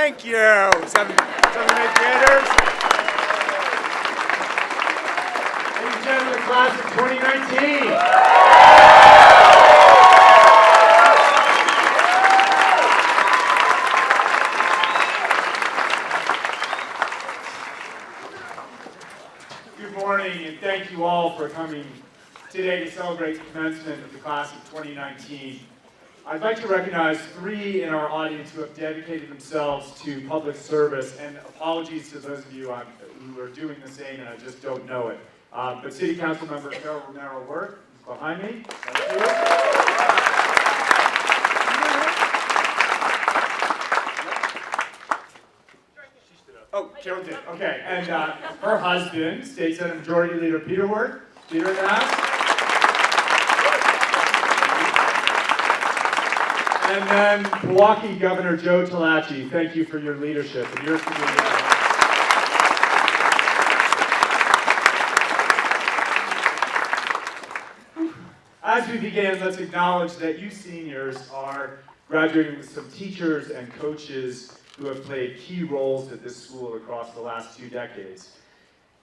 Thank you. Some eighth graders. Ladies and gentlemen, the class of 2019. Good morning, and thank you all for coming today to celebrate the commencement of the class of 2019. I'd like to recognize 3 in our audience who have dedicated themselves to public service, and apologies to those of you who are doing the same and I just don't know it. But City Council Member Carol Romero-Worth is behind me. Thank you. Oh, Carol did. Okay, and her husband, State Senate Majority Leader Peter Worth. Peter in the house. And then Milwaukee Governor Joe Talachi, thank you for your leadership and your community. As we begin, let's acknowledge that you seniors are graduating with some teachers and coaches who have played key roles at this school across the last 2 decades.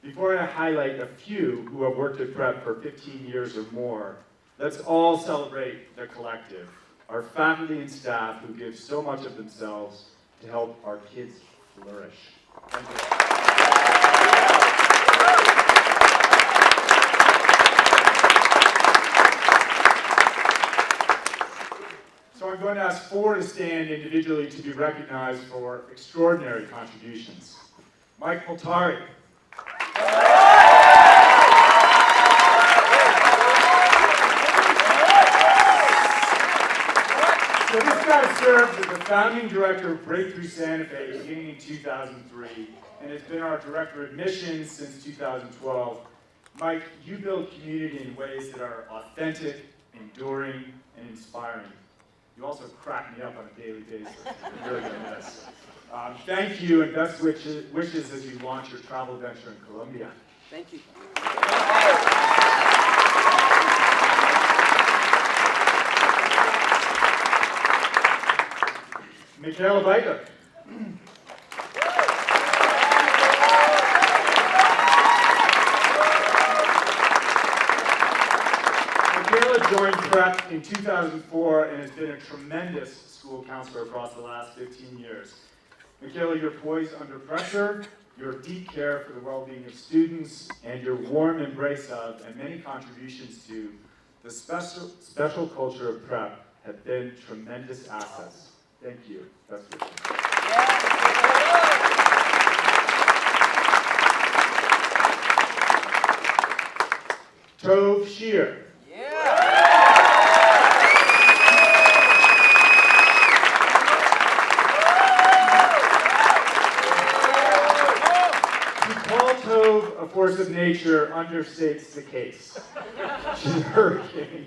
Before I highlight a few who have worked at Prep for 15 years or more, let's all celebrate the collective. Our faculty and staff who give so much of themselves to help our kids flourish. Thank you. So I'm going to ask 4 to stand individually to be recognized for extraordinary contributions. Mike Poltari. So this guy served as the founding director of Breakthrough Santa Fe beginning in 2003 and has been our director of admissions since 2012. Mike, you build community in ways that are authentic, enduring, and inspiring. You also crack me up on a daily basis. I'm really going to miss. Thank you and best wishes as you launch your travel venture in Colombia. Thank you. Michaela Baker. Michaela joined Prep in 2004 and has been a tremendous school counselor across the last 15 years. Michaela, your poise under pressure, your deep care for the well-being of students, and your warm embrace of and many contributions to the special culture of Prep have been tremendous assets. Thank you. Best wishes. Tove Shear. To call Tove a force of nature understates the case. She's a hurricane.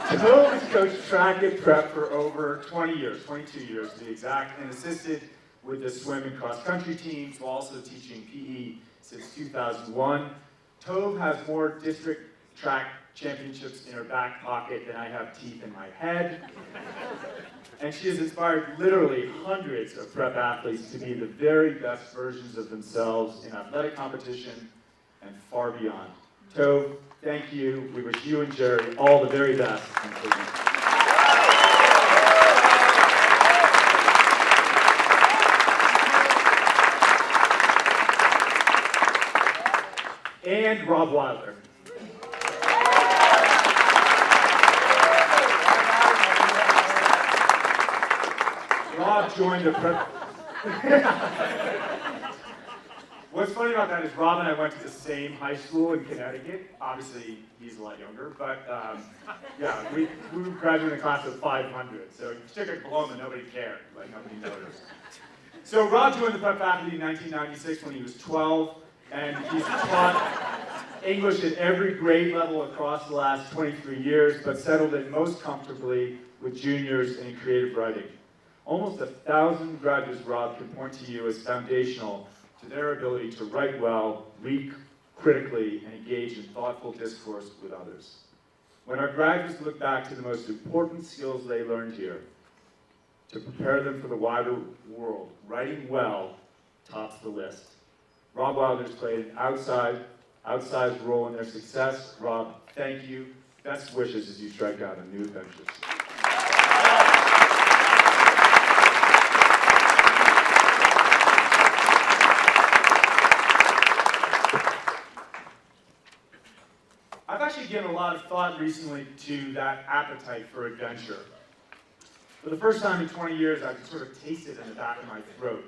Tove has coached track at Prep for over 20 years, 22 years to be exact, and assisted with the swim and cross-country teams while also teaching PE since 2001. Tove has more district track championships in her back pocket than I have teeth in my head. And she has inspired literally hundreds of Prep athletes to be the very best versions of themselves in athletic competition and far beyond. Tove, thank you. We wish you and Jerry all the very best. And Rob Wilder. Rob joined the Prep. What's funny about that is Rob and I went to the same high school in Connecticut. Obviously, he's a lot younger, but yeah, we graduated in a class of 500. So you took a diploma, nobody cared, like nobody noticed. So Rob joined the Prep faculty in 1996 when he was 12, and he's taught English at every grade level across the last 23 years, but settled in most comfortably with juniors in creative writing. Almost 1,000 graduates Rob can point to you as foundational to their ability to write well, read critically, and engage in thoughtful discourse with others. When our graduates look back to the most important skills they learned here, to prepare them for the wider world. Writing well tops the list. Rob Wilder's played an outsized role in their success. Rob, thank you. Best wishes as you strike out on new adventures. I've actually given a lot of thought recently to that appetite for adventure. For the first time in 20 years, I can sort of taste it in the back of my throat.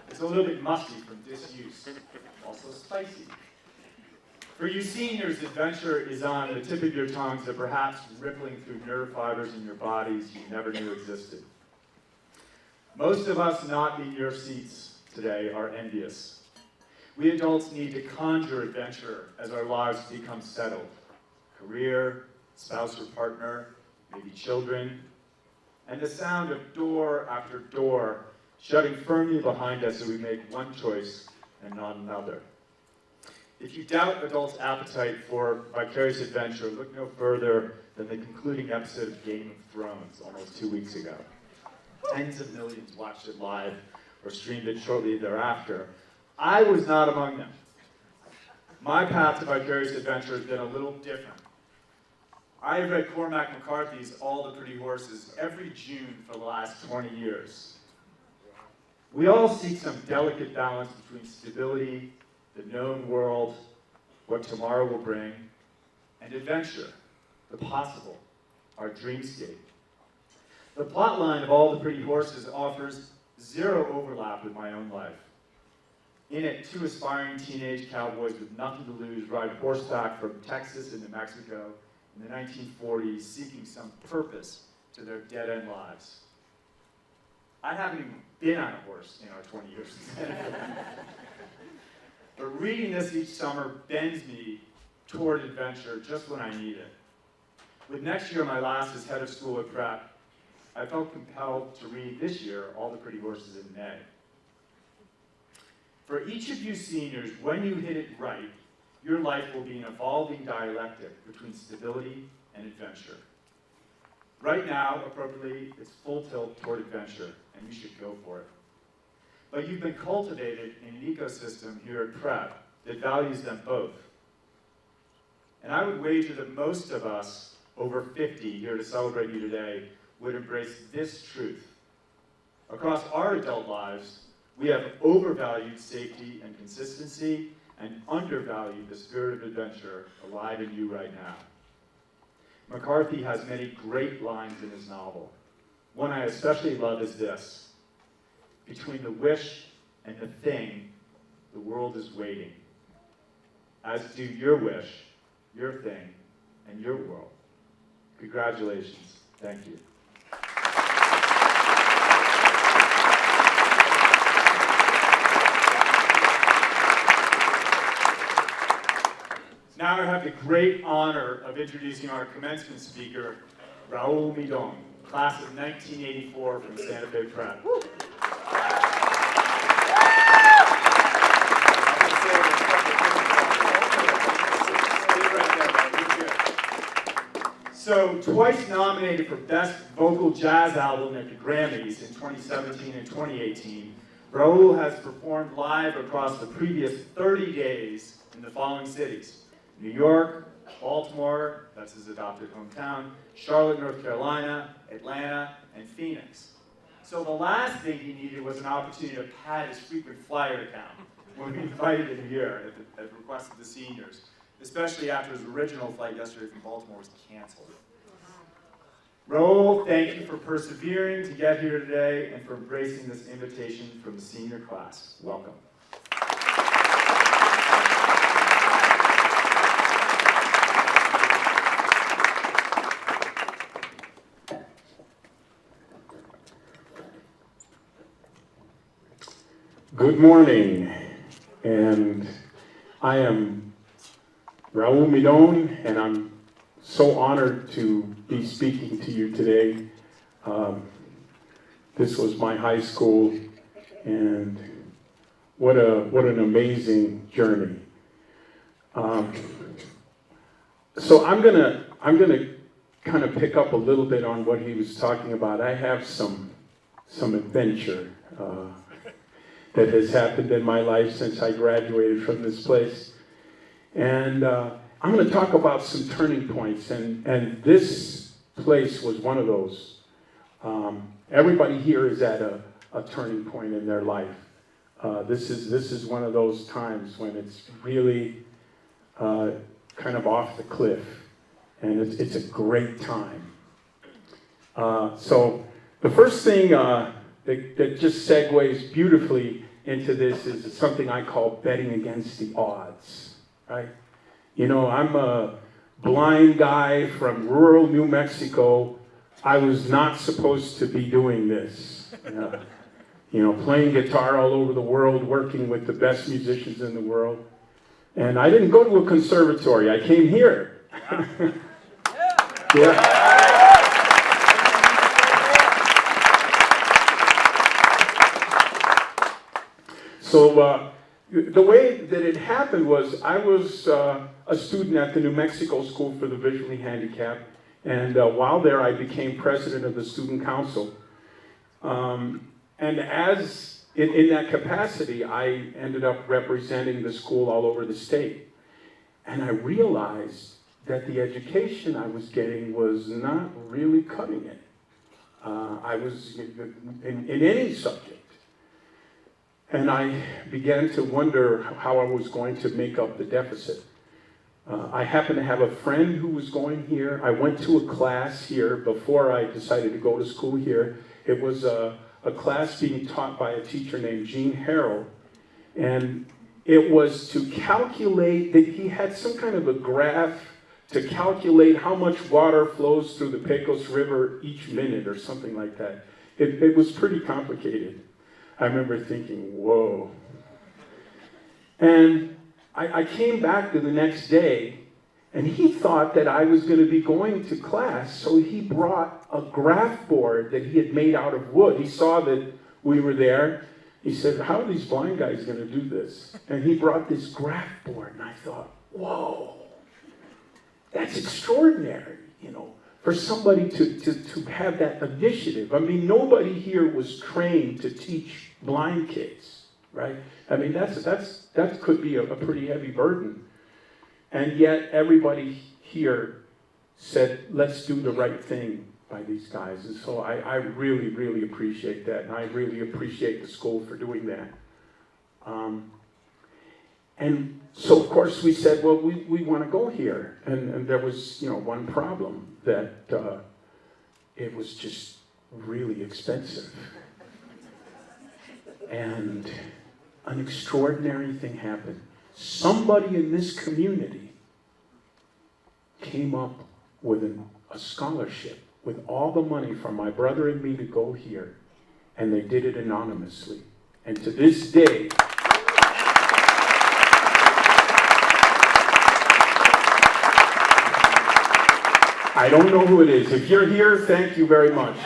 It's a little bit musty from disuse, also spicy. For you seniors, adventure is on the tip of your tongues and perhaps rippling through nerve fibers in your bodies you never knew existed. Most of us not in your seats today are envious. We adults need to conjure adventure as our lives become settled. Career, spouse or partner, maybe children, and the sound of door after door shutting firmly behind us as we make one choice and not another. If you doubt adults' appetite for vicarious adventure, look no further than the concluding episode of Game of Thrones almost 2 weeks ago. Tens of millions watched it live or streamed it shortly thereafter. I was not among them. My path to vicarious adventure has been a little different. I have read Cormac McCarthy's All the Pretty Horses every June for the last 20 years. We all seek some delicate balance between stability, the known world, what tomorrow will bring, and adventure, the possible, our dreamscape. The plotline of All the Pretty Horses offers zero overlap with my own life. In it, two aspiring teenage cowboys with nothing to lose ride horseback from Texas into Mexico in the 1940s, seeking some purpose to their dead-end lives. I haven't even been on a horse in our 20 years. But reading this each summer bends me toward adventure just when I need it. With next year my last as head of school at Prep, I felt compelled to read this year All the Pretty Horses in May. For each of you seniors, when you hit it right, your life will be an evolving dialectic between stability and adventure. Right now, appropriately, it's full tilt toward adventure, and you should go for it. But you've been cultivated in an ecosystem here at Prep that values them both. And I would wager that most of us, over 50 here to celebrate you today, would embrace this truth. Across our adult lives, we have overvalued safety and consistency and undervalued the spirit of adventure alive in you right now. McCarthy has many great lines in his novel. One I especially love is this: between the wish and the thing, the world is waiting, as do your wish, your thing, and your world. Congratulations. Thank you. Now I have the great honor of introducing our commencement speaker, Raul Midon, class of 1984 from Santa Fe Prep. So, twice nominated for Best Vocal Jazz Album at the Grammys in 2017 and 2018, Raul has performed live across the previous 30 days in the following cities: New York, Baltimore, that's his adopted hometown, Charlotte, North Carolina, Atlanta, and Phoenix. So the last thing he needed was an opportunity to pad his frequent flyer account when we invited him here at the request of the seniors, especially after his original flight yesterday from Baltimore was canceled. Raul, thank you for persevering to get here today and for embracing this invitation from the senior class. Welcome. Good morning, and I am Raul Midon, and I'm so honored to be speaking to you today. This was my high school, and what an amazing journey. So I'm gonna kind of pick up a little bit on what he was talking about, I have some adventure that has happened in my life since I graduated from this place. And I'm going to talk about some turning points, and this place was one of those. Everybody here is at a turning point in their life. This is one of those times when it's really kind of off the cliff, and it's a great time. So the first thing that just segues beautifully into this is something I call betting against the odds, right? You know, I'm a blind guy from rural New Mexico. I was not supposed to be doing this. You know, playing guitar all over the world, working with the best musicians in the world. And I didn't go to a conservatory. I came here. Yeah. So the way that it happened was I was a student at the New Mexico School for the Visually Handicapped, and while there I became president of the student council. And as in that capacity, I ended up representing the school all over the state. And I realized that the education I was getting was not really cutting it. I was in any subject. And I began to wonder how I was going to make up the deficit. I happened to have a friend who was going here. I went to a class here before I decided to go to school here. It was a class being taught by a teacher named Gene Harrell. And it was to calculate, that he had some kind of a graph to calculate how much water flows through the Pecos River each minute or something like that. It was pretty complicated. I remember thinking, whoa. And I came back to the next day, and he thought that I was going to be going to class, so he brought a graph board that he had made out of wood. He saw that we were there. He said, how are these blind guys going to do this? And he brought this graph board, and I thought, whoa, that's extraordinary, you know, for somebody to have that initiative. I mean, nobody here was trained to teach blind kids, right? I mean, that could be a pretty heavy burden. And yet everybody here said, let's do the right thing by these guys. And so I really, really appreciate that. And I really appreciate the school for doing that. And so, of course, we said, well, we want to go here. And there was, you know, one problem, that it was just really expensive. And an extraordinary thing happened. Somebody in this community came up with a scholarship with all the money for my brother and me to go here, and they did it anonymously. And to this day, I don't know who it is. If you're here, thank you very much.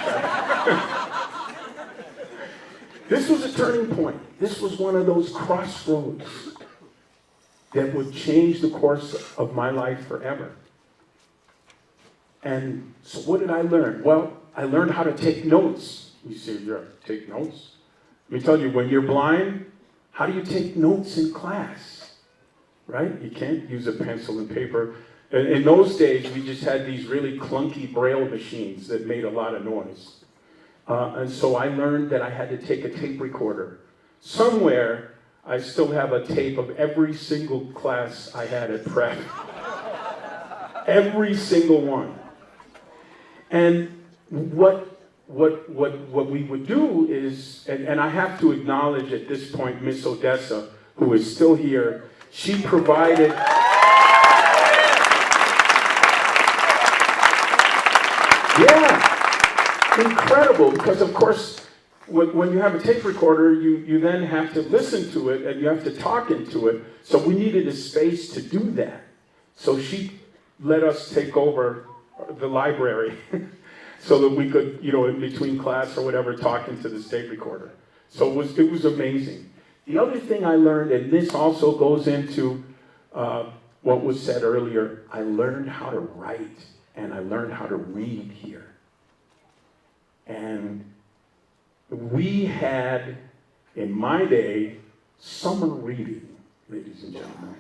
This was a turning point. This was one of those crossroads that would change the course of my life forever. And so what did I learn? Well, I learned how to take notes. You say, take notes? Let me tell you, when you're blind, how do you take notes in class? Right? You can't use a pencil and paper. In those days, we just had these really clunky Braille machines that made a lot of noise. And so I learned that I had to take a tape recorder. Somewhere, I still have a tape of every single class I had at prep. Every single one. And what we would do is, and I have to acknowledge at this point Miss Odessa, who is still here, she provided... Yeah, incredible, because of course, when you have a tape recorder, you then have to listen to it, and you have to talk into it, so we needed a space to do that. So she let us take over the library, so that we could, you know, in between class or whatever, talk into this tape recorder. So it was amazing. The other thing I learned, and this also goes into what was said earlier, I learned how to write. and I learned how to read here. And we had, in my day, summer reading, ladies and gentlemen.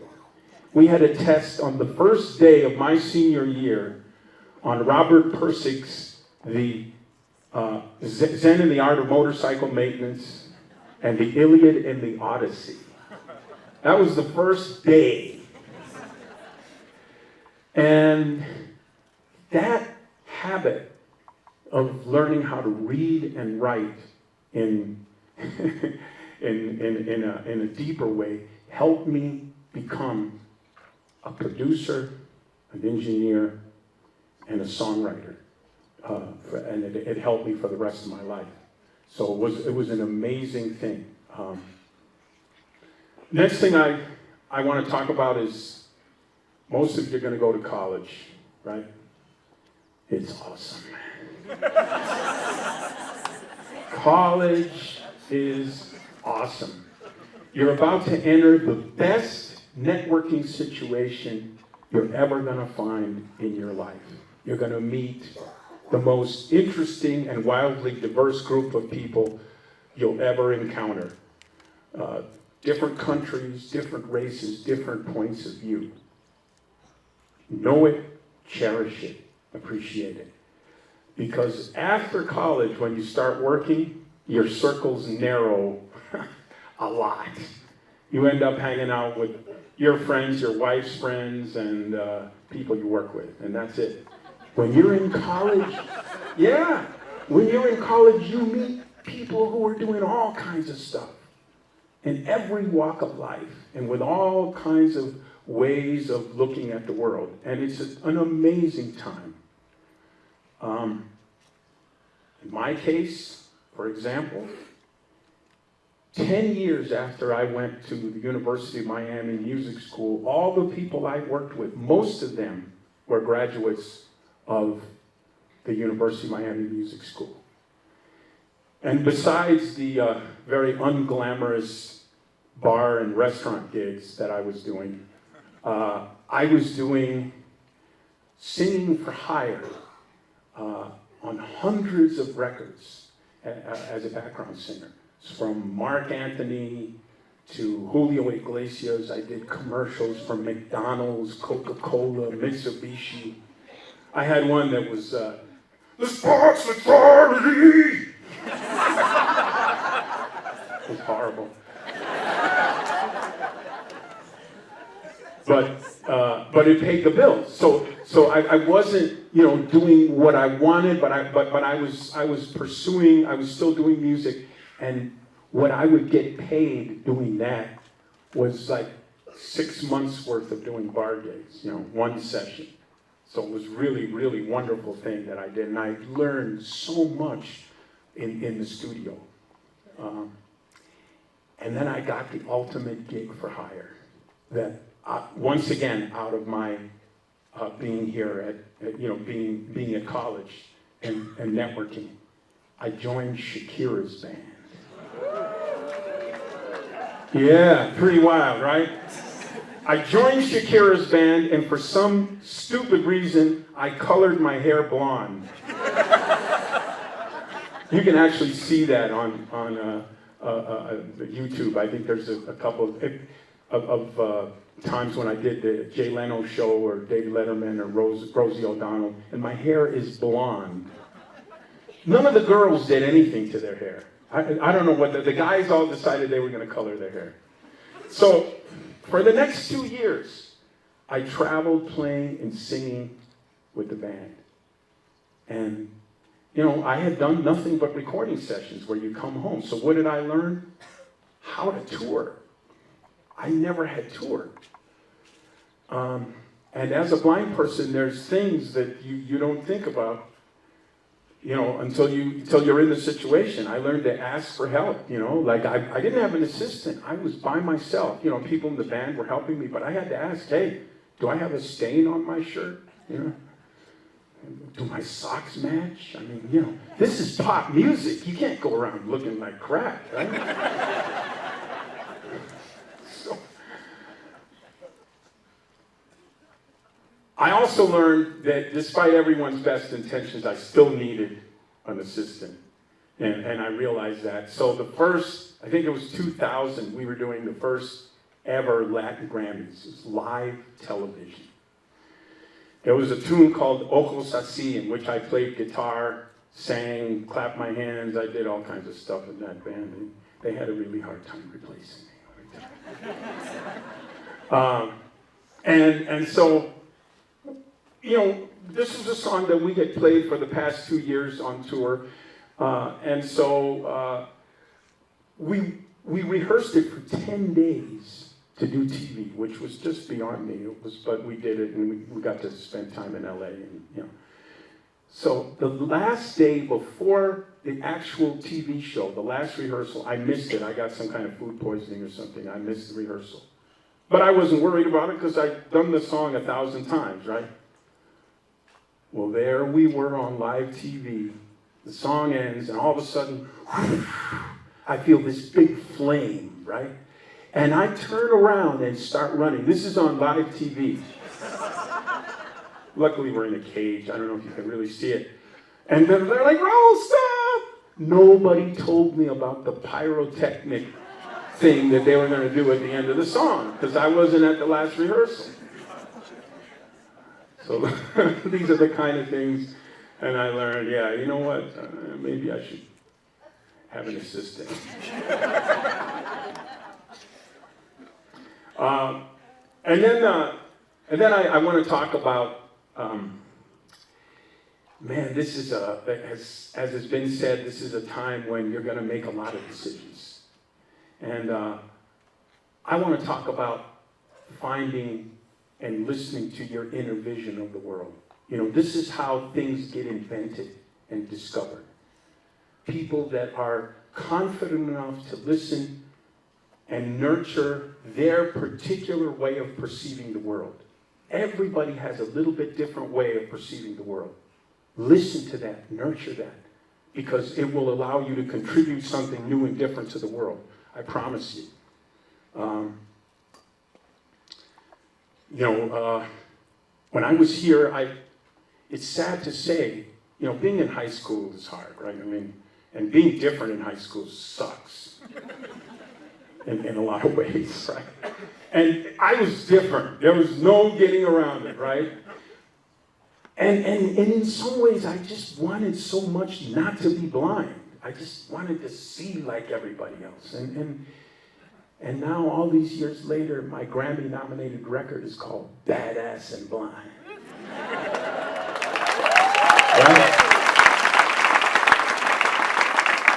We had a test on the first day of my senior year on Robert Pirsig's The Zen and the Art of Motorcycle Maintenance and the Iliad and the Odyssey. That was the first day. And that habit of learning how to read and write in a deeper way helped me become a producer, an engineer, and a songwriter. And it helped me for the rest of my life. So it was an amazing thing. Next thing I want to talk about is most of you are going to go to college, right? It's awesome. College is awesome. You're about to enter the best networking situation you're ever going to find in your life. You're going to meet the most interesting and wildly diverse group of people you'll ever encounter. Different countries, different races, different points of view. Know it, cherish it, appreciate it. Because after college, when you start working, your circles narrow a lot. You end up hanging out with your friends, your wife's friends, and people you work with, and that's it. When you're in college, when you're in college, you meet people who are doing all kinds of stuff in every walk of life and with all kinds of ways of looking at the world. And it's an amazing time. In my case, for example, 10 years after I went to the University of Miami Music School, all the people I worked with, most of them were graduates of the University of Miami Music School. And besides the very unglamorous bar and restaurant gigs that I was doing, I was doing singing for hire on hundreds of records as a background singer. From Mark Anthony to Julio Iglesias. I did commercials for McDonald's, Coca-Cola, Mitsubishi. I had one that was, the Sports Authority! It was horrible. But it paid the bills. So I wasn't, doing what I wanted, but I was pursuing, I was still doing music, and what I would get paid doing that was like 6 months worth of doing bar gigs, one session. So it was really, really wonderful thing that I did, and I learned so much in the studio. And then I got the ultimate gig for hire. That once again, out of my being here at being at college and networking, I joined Shakira's band. Yeah, pretty wild, right? I joined Shakira's band, and for some stupid reason, I colored my hair blonde. You can actually see that on YouTube. I think there's a couple of times when I did the Jay Leno show or David Letterman or Rosie O'Donnell, and my hair is blonde. None of the girls did anything to their hair. I don't know what the guys all decided they were going to color their hair. So for the next 2 years, I traveled playing and singing with the band. And, I had done nothing but recording sessions where you come home. So what did I learn? How to tour. I never had toured. And as a blind person, there's things that you don't think about, until you're in the situation. I learned to ask for help, like I didn't have an assistant. I was by myself. People in the band were helping me, but I had to ask, hey, do I have a stain on my shirt? Do my socks match? I mean, this is pop music. You can't go around looking like crap, right? So I also learned that despite everyone's best intentions, I still needed an assistant. And I realized that. So the first, I think it was 2000, we were doing the first ever Latin Grammys. It was live television. There was a tune called Ojos Así, in which I played guitar, sang, clapped my hands. I did all kinds of stuff in that band. And they had a really hard time replacing me. And so, you know, this was a song that we had played for the past 2 years on tour. And so we rehearsed it for 10 days to do TV, which was just beyond me. But we did it, and we got to spend time in LA. And, you know. So the last day before the actual TV show, the last rehearsal, I missed it. I got some kind of food poisoning or something. I missed the rehearsal. But I wasn't worried about it because I'd done the song 1,000 times, right? Well, there we were on live TV. The song ends, and all of a sudden, I feel this big flame, right? And I turn around and start running. This is on live TV. Luckily, we're in a cage. I don't know if you can really see it. And then they're like, "Roll, stop!" Nobody told me about the pyrotechnic thing that they were going to do at the end of the song, because I wasn't at the last rehearsal. So these are the kind of things. And I learned, yeah, you know what? Maybe I should have an assistant. And then I want to talk about, man, this is as has been said, this is a time when you're going to make a lot of decisions. And I want to talk about finding and listening to your inner vision of the world. You know, this is how things get invented and discovered. People that are confident enough to listen and nurture their particular way of perceiving the world. Everybody has a little bit different way of perceiving the world. Listen to that, nurture that, because it will allow you to contribute something new and different to the world. I promise you. When I was here, it's sad to say, you know, being in high school is hard, right? I mean, and being different in high school sucks in a lot of ways, right? And I was different. There was no getting around it, right? And in some ways, I just wanted so much not to be blind. I just wanted to see like everybody else. And now, all these years later, my Grammy-nominated record is called Badass and Blind. Right?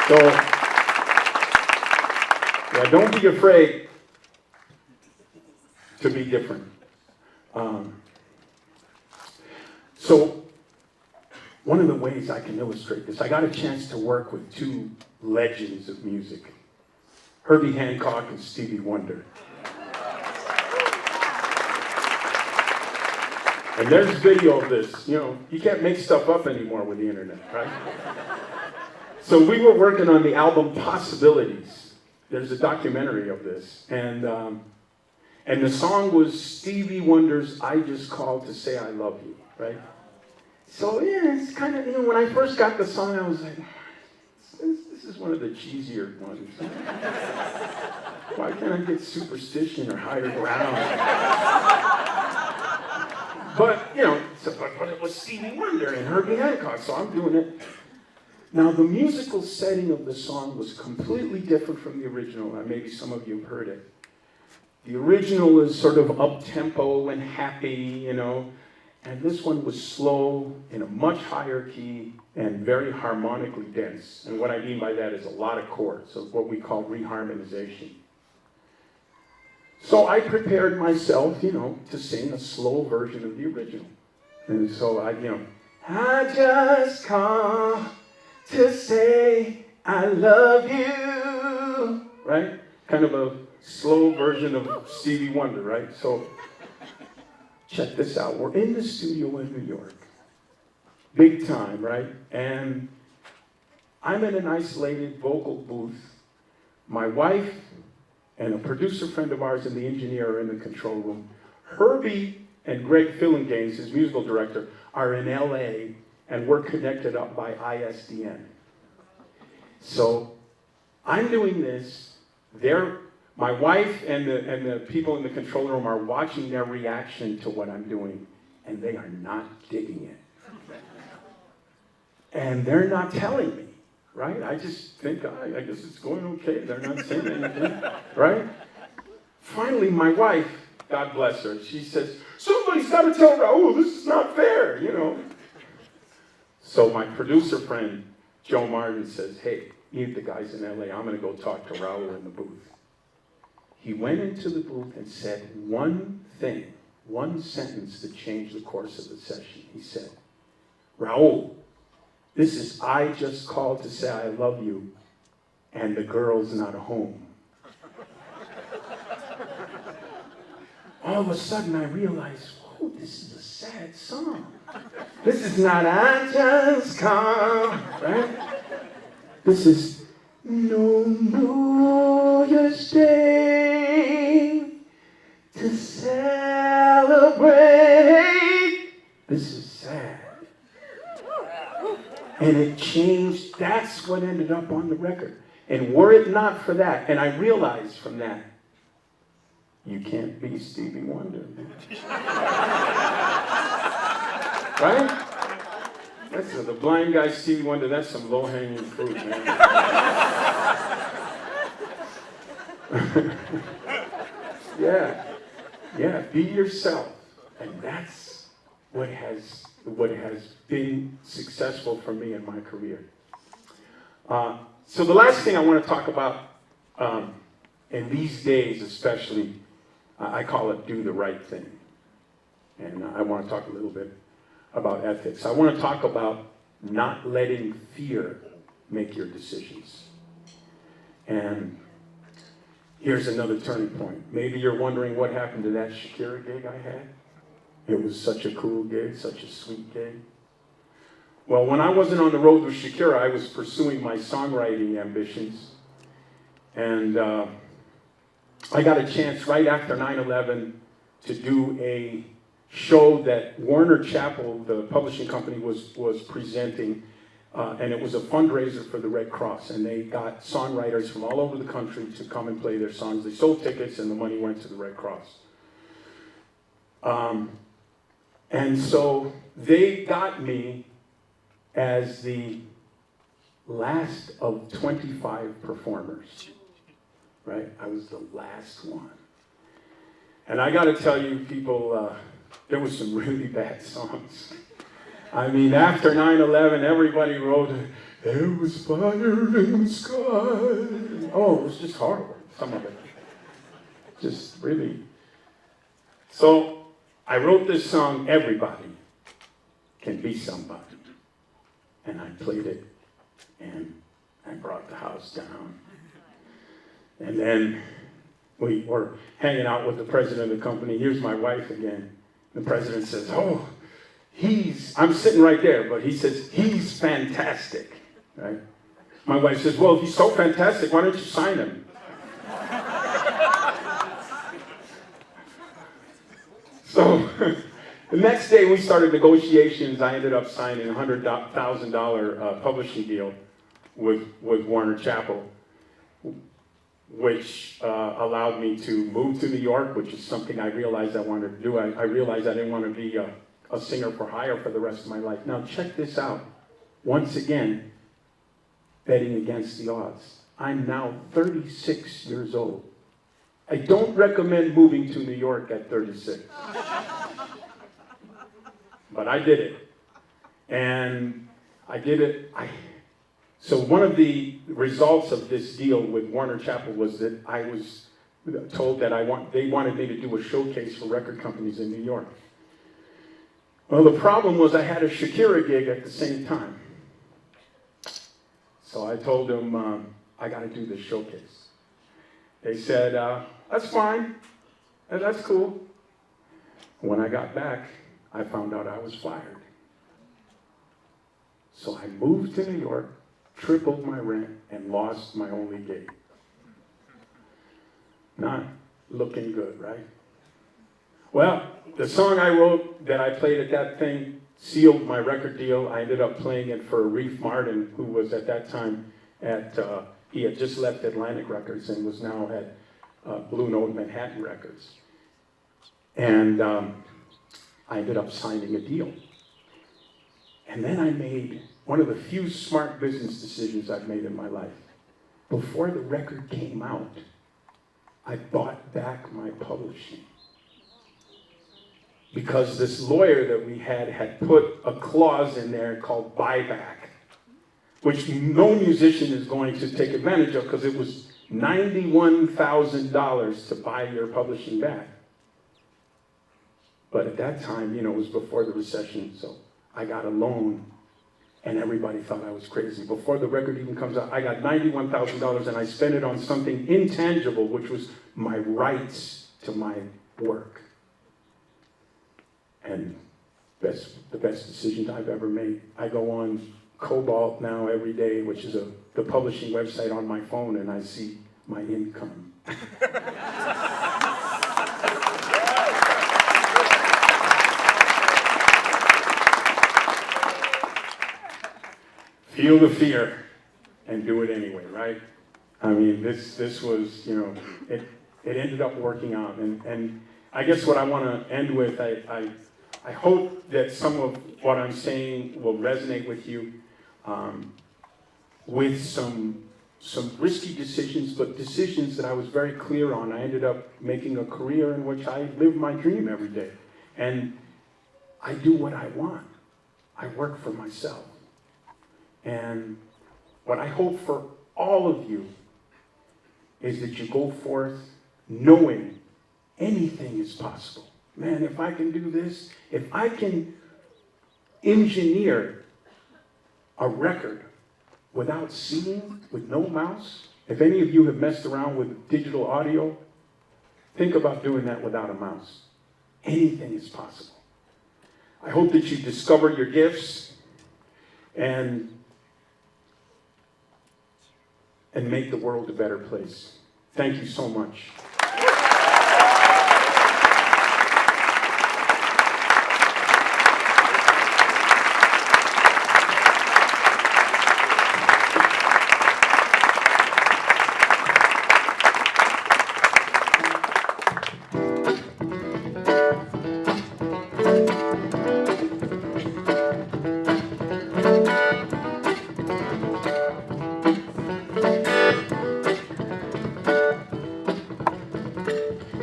So, yeah, don't be afraid to be different. So, one of the ways I can illustrate this, I got a chance to work with two legends of music, Herbie Hancock and Stevie Wonder. And there's video of this. You know, you can't make stuff up anymore with the internet, right? So we were working on the album Possibilities. There's a documentary of this. And the song was Stevie Wonder's I Just Called to Say I Love You, right? So yeah, it's kind of, you know, when I first got the song, I was like, this is one of the cheesier ones. Why can't I get Superstition or Higher Ground? But, you know, but it was Stevie Wonder and Herbie Hancock, so I'm doing it. Now, the musical setting of the song was completely different from the original. Maybe some of you have heard it. The original is sort of up-tempo and happy, you know, and this one was slow, in a much higher key, and very harmonically dense. And what I mean by that is a lot of chords, so what we call reharmonization. So I prepared myself, you know, to sing a slow version of the original. And so I just called to say I love you, right? Kind of a slow version of Stevie Wonder, right? So check this out. We're in the studio in New York. Big time, right? And I'm in an isolated vocal booth. My wife and a producer friend of ours and the engineer are in the control room. Herbie and Greg Fillinganes, his musical director, are in LA, and we're connected up by ISDN. So I'm doing this. My wife and the people in the control room are watching their reaction to what I'm doing, and they are not digging it. And they're not telling me, right? I just think, I guess it's going okay. They're not saying anything, right? Finally, my wife, God bless her, she says, somebody's got to tell Raul, this is not fair, you know. So my producer friend, Joe Martin, says, hey, you the guys in LA, I'm going to go talk to Raul in the booth. He went into the booth and said one thing, one sentence that changed the course of the session. He said, Raul, this is I just called to say I love you, and the girl's not home. All of a sudden I realized, oh, this is a sad song. This is not I just called, right? This is no, you're staying to celebrate. This is sad. And it changed, that's what ended up on the record. And were it not for that, and I realized from that, you can't be Stevie Wonder. Right? That's the blind guy Stevie Wonder, that's some low-hanging fruit, man. Yeah, be yourself. And that's what has been successful for me in my career. So the last thing I want to talk about, in these days especially, I call it do the right thing. And I want to talk a little bit about ethics. I want to talk about not letting fear make your decisions. And here's another turning point. Maybe you're wondering what happened to that Shakira gig I had. It was such a cool gig, such a sweet gig. Well, when I wasn't on the road with Shakira, I was pursuing my songwriting ambitions. And I got a chance right after 9/11 to do a show that Warner Chappell, the publishing company, was presenting. And it was a fundraiser for the Red Cross. And they got songwriters from all over the country to come and play their songs. They sold tickets and the money went to the Red Cross. And so they got me as the last of 25 performers, right? I was the last one. And I got to tell you, people, there was some really bad songs. I mean, after 9/11, everybody wrote, there was fire in the sky. Oh, it was just horrible, some of it. Just really. So I wrote this song, Everybody Can Be Somebody. And I played it, and I brought the house down. And then we were hanging out with the president of the company. Here's my wife again. The president says, oh, I'm sitting right there, but he says, he's fantastic, right? My wife says, well, if he's so fantastic, why don't you sign him? So the next day we started negotiations. I ended up signing a $100,000 publishing deal with Warner Chappell, which allowed me to move to New York, which is something I realized I wanted to do. I realized I didn't want to be a singer for hire for the rest of my life. Now check this out. Once again, betting against the odds. I'm now 36 years old. I don't recommend moving to New York at 36. But I did it. And I did it. So one of the results of this deal with Warner Chappell was that I was told that they wanted me to do a showcase for record companies in New York. Well, the problem was I had a Shakira gig at the same time. So I told them, I got to do this showcase. They said, that's fine. That's cool. When I got back, I found out I was fired. So I moved to New York, tripled my rent, and lost my only gig. Not looking good, right? Well, the song I wrote that I played at that thing sealed my record deal. I ended up playing it for Reef Martin, who was at that time at, he had just left Atlantic Records and was now at Blue Note Manhattan Records. And I ended up signing a deal. And then I made one of the few smart business decisions I've made in my life. Before the record came out, I bought back my publishing. Because this lawyer that we had put a clause in there called buyback, which no musician is going to take advantage of because it was $91,000 to buy your publishing back. But at that time, it was before the recession, so I got a loan, and everybody thought I was crazy. Before the record even comes out, I got $91,000, and I spent it on something intangible, which was my rights to my work. And that's the best decision I've ever made. I go on Cobalt now every day, which is the publishing website on my phone, and I see my income. Feel the fear and do it anyway, right? I mean, this was, it ended up working out. And I guess what I want to end with, I hope that some of what I'm saying will resonate with you, with some risky decisions, but decisions that I was very clear on. I ended up making a career in which I live my dream every day. And I do what I want. I work for myself. And what I hope for all of you is that you go forth knowing anything is possible. Man, if I can do this, if I can engineer a record without seeing, with no mouse, if any of you have messed around with digital audio, think about doing that without a mouse. Anything is possible. I hope that you discover your gifts and make the world a better place. Thank you so much.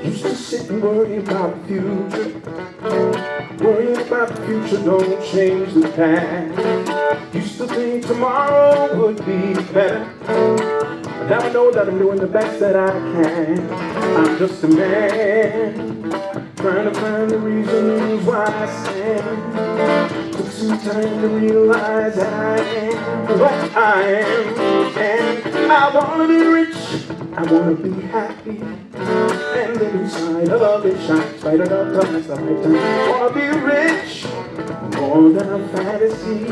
Used to sit and worry about the future. Worrying about the future don't change the past. Used to think tomorrow would be better. But now I know that I'm doing the best that I can. I'm just a man trying to find the reasons why I stand. Took some time to realize that I am what I am. And I wanna be rich, I wanna be happy, and live inside a lovely shine, spite of the toughest of lifetime. Wanna be rich, more than a fantasy,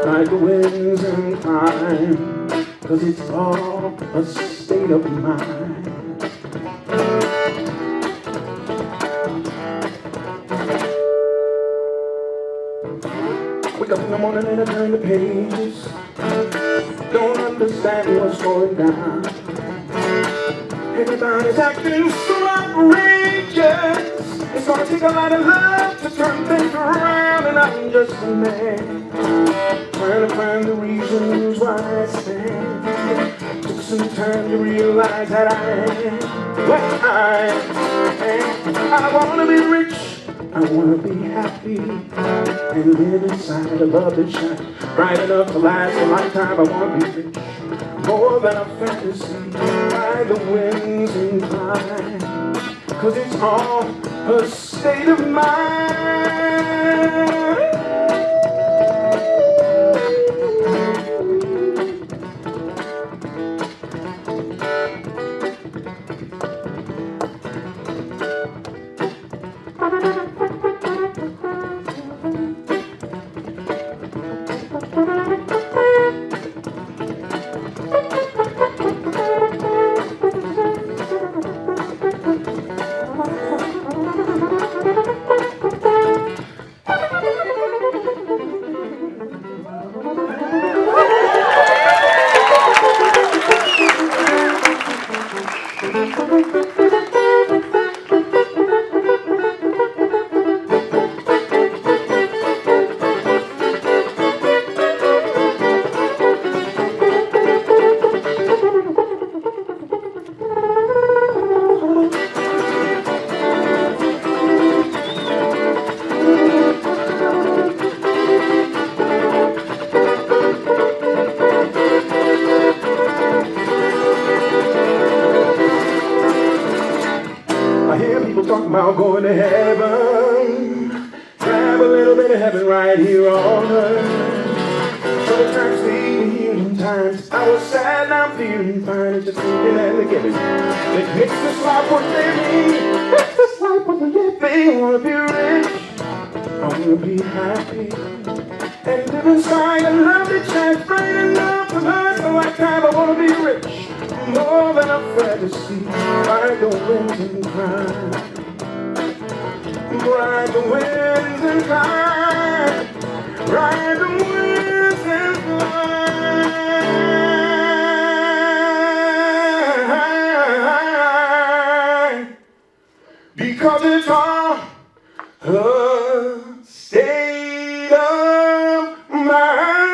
like the winds and climb, 'cause it's all a state of mind. Wake up in the morning and I turn the pages, don't understand what's going down. Everybody's acting so outrageous. It's gonna take a lot of love to turn things around, and I'm just a man trying to find the reasons why I stand. Took some time to realize that I am what I am. I wanna be rich, I wanna be happy, and live inside a love that shines bright enough to last a lifetime. I wanna be rich, more than a fantasy, by the winds incline, 'cause it's all a state of mind. about going to heaven. Grab a little bit of heaven right here on earth. So the times leave healing times. I was sad, now I'm feeling fine. It's just thinking and forgiving. It makes this life worth living. Makes this life worth living. I wanna be rich. I wanna be happy. And live inside a lovely chance. Bright enough to last a lifetime. I wanna be rich. More than a fantasy. Ride the winds and cry. Ride the winds and cry. Ride the winds and cry. Because it's all a state of mind.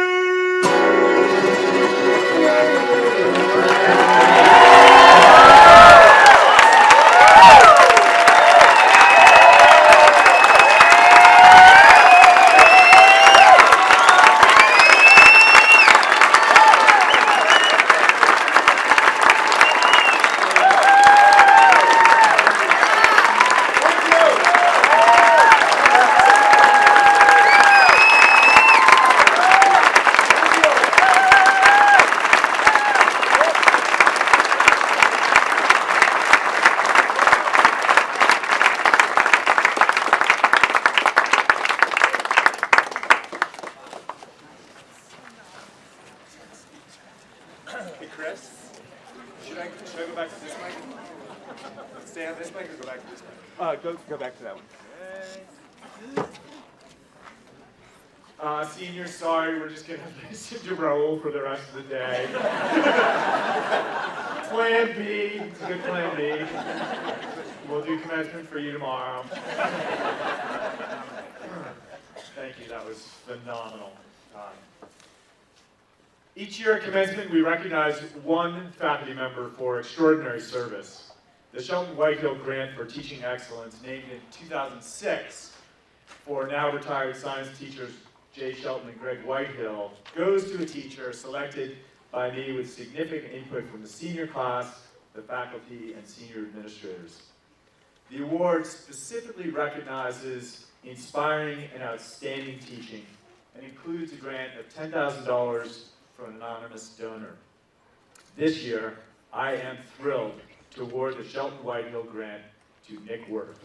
Hey, Chris, should I go back to this mic? Stay on this mic or go back to this mic? Go back to that one. Seniors, sorry, we're just gonna listen to Raul for the rest of the day. Plan B, it's a good plan B. We'll do commencement for you tomorrow. Thank you, that was phenomenal. Each year at commencement, we recognize one faculty member for extraordinary service. The Shelton Whitehill Grant for Teaching Excellence, named in 2006 for now retired science teachers Jay Shelton and Greg Whitehill, goes to a teacher selected by me with significant input from the senior class, the faculty, and senior administrators. The award specifically recognizes inspiring and outstanding teaching and includes a grant of $10,000 from an anonymous donor. This year, I am thrilled to award the Shelton Whitehill Grant to Nick Worth.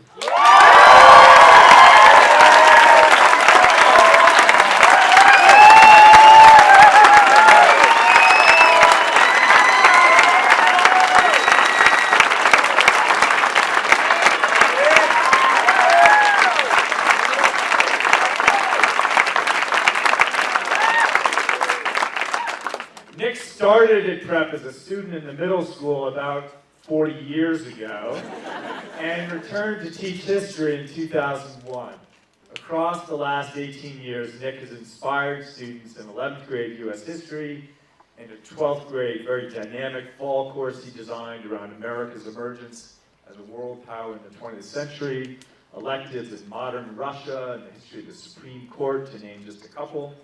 Nick started at Prep as a student in the middle school about 40 years ago and returned to teach history in 2001. Across the last 18 years, Nick has inspired students in 11th grade U.S. history and a 12th grade very dynamic fall course he designed around America's emergence as a world power in the 20th century, electives in modern Russia and the history of the Supreme Court, to name just a couple.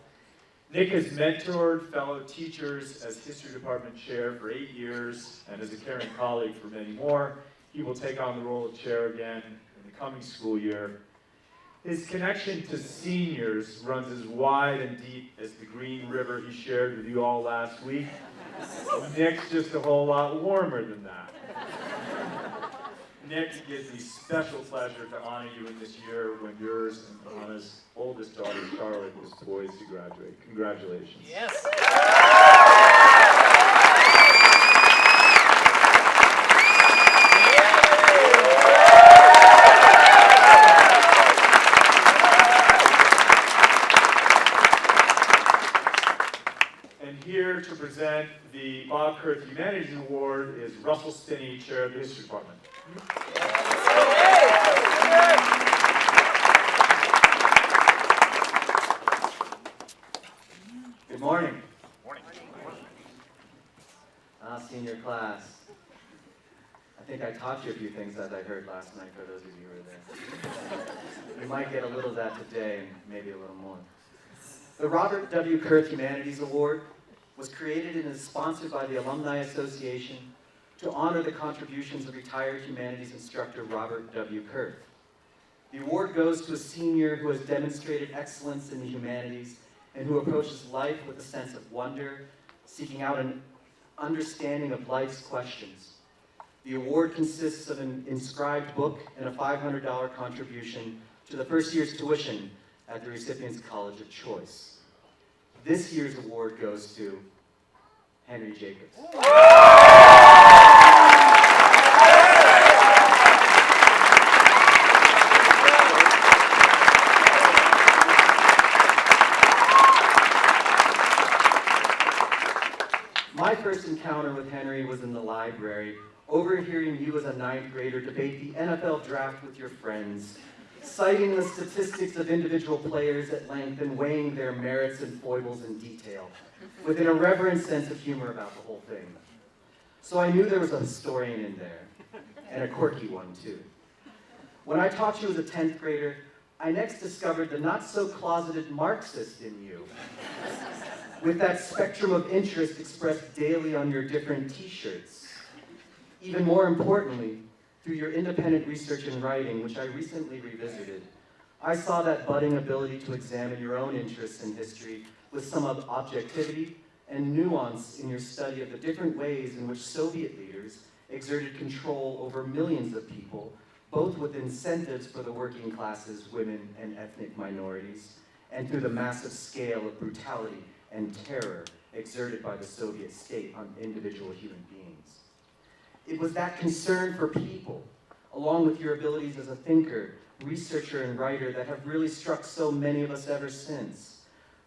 Nick has mentored fellow teachers as history department chair for 8 years and as a caring colleague for many more. He will take on the role of chair again in the coming school year. His connection to seniors runs as wide and deep as the Green River he shared with you all last week. Nick's just a whole lot warmer than that. Nick, it gives me special pleasure to honor you in this year when yours and Anna's oldest daughter, Charlotte, is poised to graduate. Congratulations. Yes. And here to present the Bob Kurth Humanities Award is Russell Stinney, Chair of the History Department. Good morning. Senior class. I think I taught you a few things that I heard last night for those of you who were there. You might get a little of that today and maybe a little more. The Robert W. Kurth Humanities Award was created and is sponsored by the Alumni Association, to honor the contributions of retired humanities instructor Robert W. Kurth. The award goes to a senior who has demonstrated excellence in the humanities and who approaches life with a sense of wonder, seeking out an understanding of life's questions. The award consists of an inscribed book and a $500 contribution to the first year's tuition at the recipient's college of choice. This year's award goes to Henry Jacobs. My first encounter with Henry was in the library, overhearing you as a ninth grader debate the NFL draft with your friends, citing the statistics of individual players at length and weighing their merits and foibles in detail, with an irreverent sense of humor about the whole thing. So I knew there was a historian in there, and a quirky one too. When I taught you as a 10th grader, I next discovered the not-so-closeted Marxist in you, with that spectrum of interest expressed daily on your different t-shirts. Even more importantly, through your independent research and writing, which I recently revisited, I saw that budding ability to examine your own interests in history with some objectivity and nuance in your study of the different ways in which Soviet leaders exerted control over millions of people, both with incentives for the working classes, women, and ethnic minorities, and through the massive scale of brutality and terror exerted by the Soviet state on individual human beings. It was that concern for people, along with your abilities as a thinker, researcher, and writer that have really struck so many of us ever since.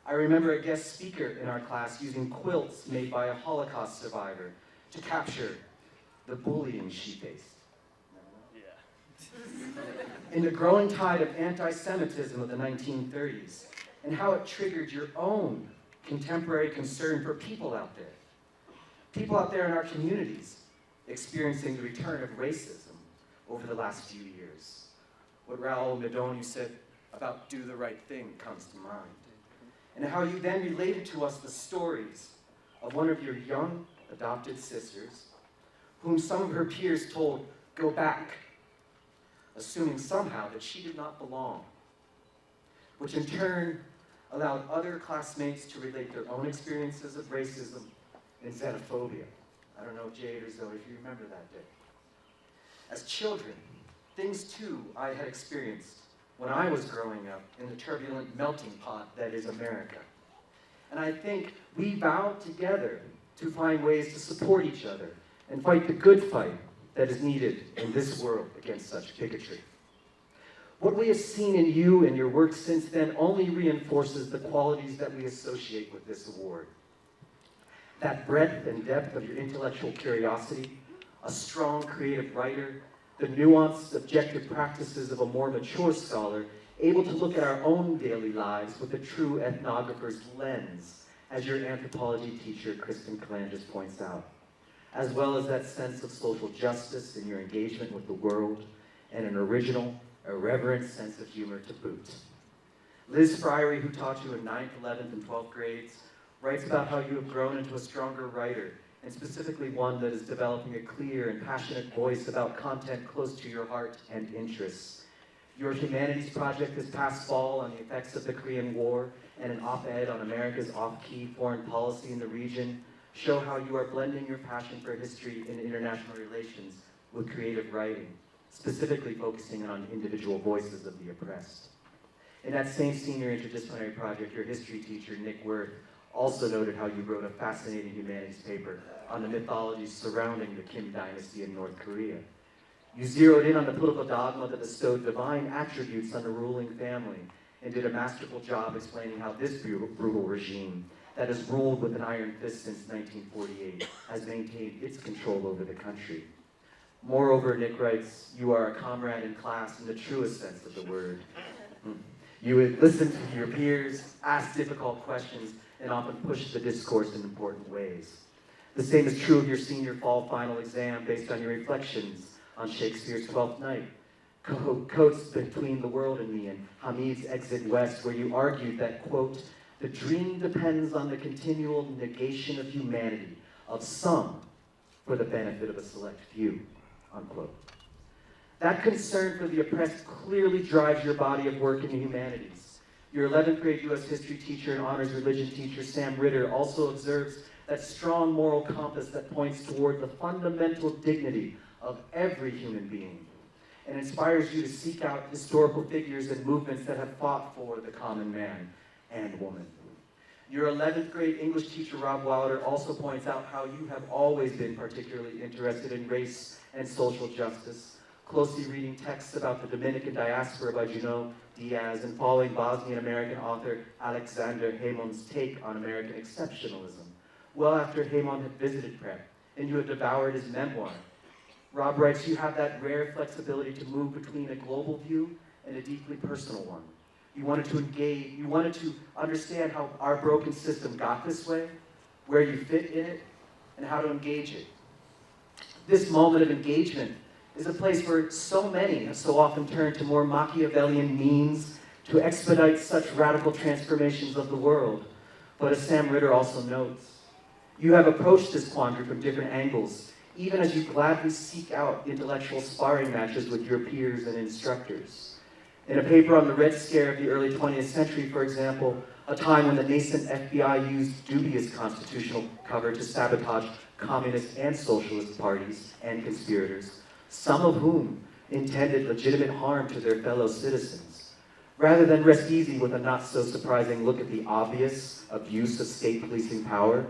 I remember a guest speaker in our class using quilts made by a Holocaust survivor to capture the bullying she faced. In the growing tide of anti-Semitism of the 1930s, and how it triggered your own contemporary concern for people out there in our communities, experiencing the return of racism over the last few years. What Raoul Medonu said about do the right thing comes to mind. And how you then related to us the stories of one of your young adopted sisters, whom some of her peers told, go back, assuming somehow that she did not belong, which in turn allowed other classmates to relate their own experiences of racism and xenophobia. I don't know, Jade or Zoe, if you remember that day. As children, things too I had experienced when I was growing up in the turbulent melting pot that is America. And I think we vowed together to find ways to support each other and fight the good fight that is needed in this world against such bigotry. What we have seen in you and your work since then only reinforces the qualities that we associate with this award. That breadth and depth of your intellectual curiosity, a strong creative writer, the nuanced, objective practices of a more mature scholar, able to look at our own daily lives with a true ethnographer's lens, as your anthropology teacher, Kristen Kalangis, points out, as well as that sense of social justice in your engagement with the world, and an original, irreverent sense of humor to boot. Liz Fryery, who taught you in 9th, 11th, and 12th grades, writes about how you have grown into a stronger writer, and specifically one that is developing a clear and passionate voice about content close to your heart and interests. Your Humanities project this past fall on the effects of the Korean War and an op-ed on America's off-key foreign policy in the region show how you are blending your passion for history and international relations with creative writing, specifically focusing on individual voices of the oppressed. In that same senior interdisciplinary project, your history teacher, Nick Worth, also noted how you wrote a fascinating humanities paper on the mythologies surrounding the Kim dynasty in North Korea. You zeroed in on the political dogma that bestowed divine attributes on the ruling family and did a masterful job explaining how this brutal regime that has ruled with an iron fist since 1948 has maintained its control over the country. Moreover, Nick writes, you are a comrade in class in the truest sense of the word. You would listen to your peers, ask difficult questions, and often push the discourse in important ways. The same is true of your senior fall final exam based on your reflections on Shakespeare's Twelfth Night, Coats Between the World and Me, and Hamid's Exit West, where you argued that, quote, the dream depends on the continual negation of humanity, of some for the benefit of a select few, unquote. That concern for the oppressed clearly drives your body of work in the humanities. Your 11th grade U.S. history teacher and honors religion teacher, Sam Ritter, also observes that strong moral compass that points toward the fundamental dignity of every human being and inspires you to seek out historical figures and movements that have fought for the common man and woman. Your 11th grade English teacher, Rob Wilder, also points out how you have always been particularly interested in race and social justice, closely reading texts about the Dominican diaspora by Junot Diaz and following Bosnian-American author Alexander Hamon's take on American exceptionalism, well after Hamon had visited Prep, and you had devoured his memoir. Rob writes, you have that rare flexibility to move between a global view and a deeply personal one. You wanted to engage, you wanted to understand how our broken system got this way, where you fit in it, and how to engage it. This moment of engagement is a place where so many have so often turned to more Machiavellian means to expedite such radical transformations of the world. But as Sam Ritter also notes, you have approached this quandary from different angles, even as you gladly seek out intellectual sparring matches with your peers and instructors. In a paper on the Red Scare of the early 20th century, for example, a time when the nascent FBI used dubious constitutional cover to sabotage communist and socialist parties and conspirators, some of whom intended legitimate harm to their fellow citizens. Rather than rest easy with a not-so-surprising look at the obvious abuse of state policing power,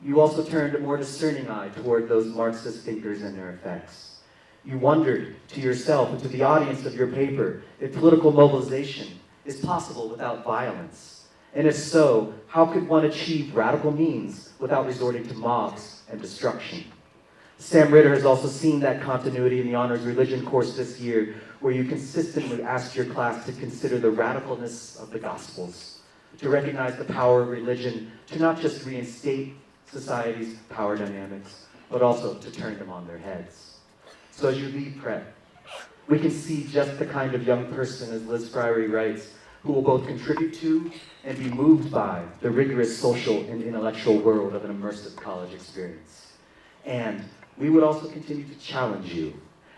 you also turned a more discerning eye toward those Marxist thinkers and their effects. You wondered to yourself and to the audience of your paper if political mobilization is possible without violence. And if so, how could one achieve radical means without resorting to mobs and destruction? Sam Ritter has also seen that continuity in the honors religion course this year, where you consistently asked your class to consider the radicalness of the Gospels, to recognize the power of religion, to not just reinstate society's power dynamics, but also to turn them on their heads. So as you leave Prep, we can see just the kind of young person, as Liz Fryrie writes, who will both contribute to and be moved by the rigorous social and intellectual world of an immersive college experience. And we would also continue to challenge you,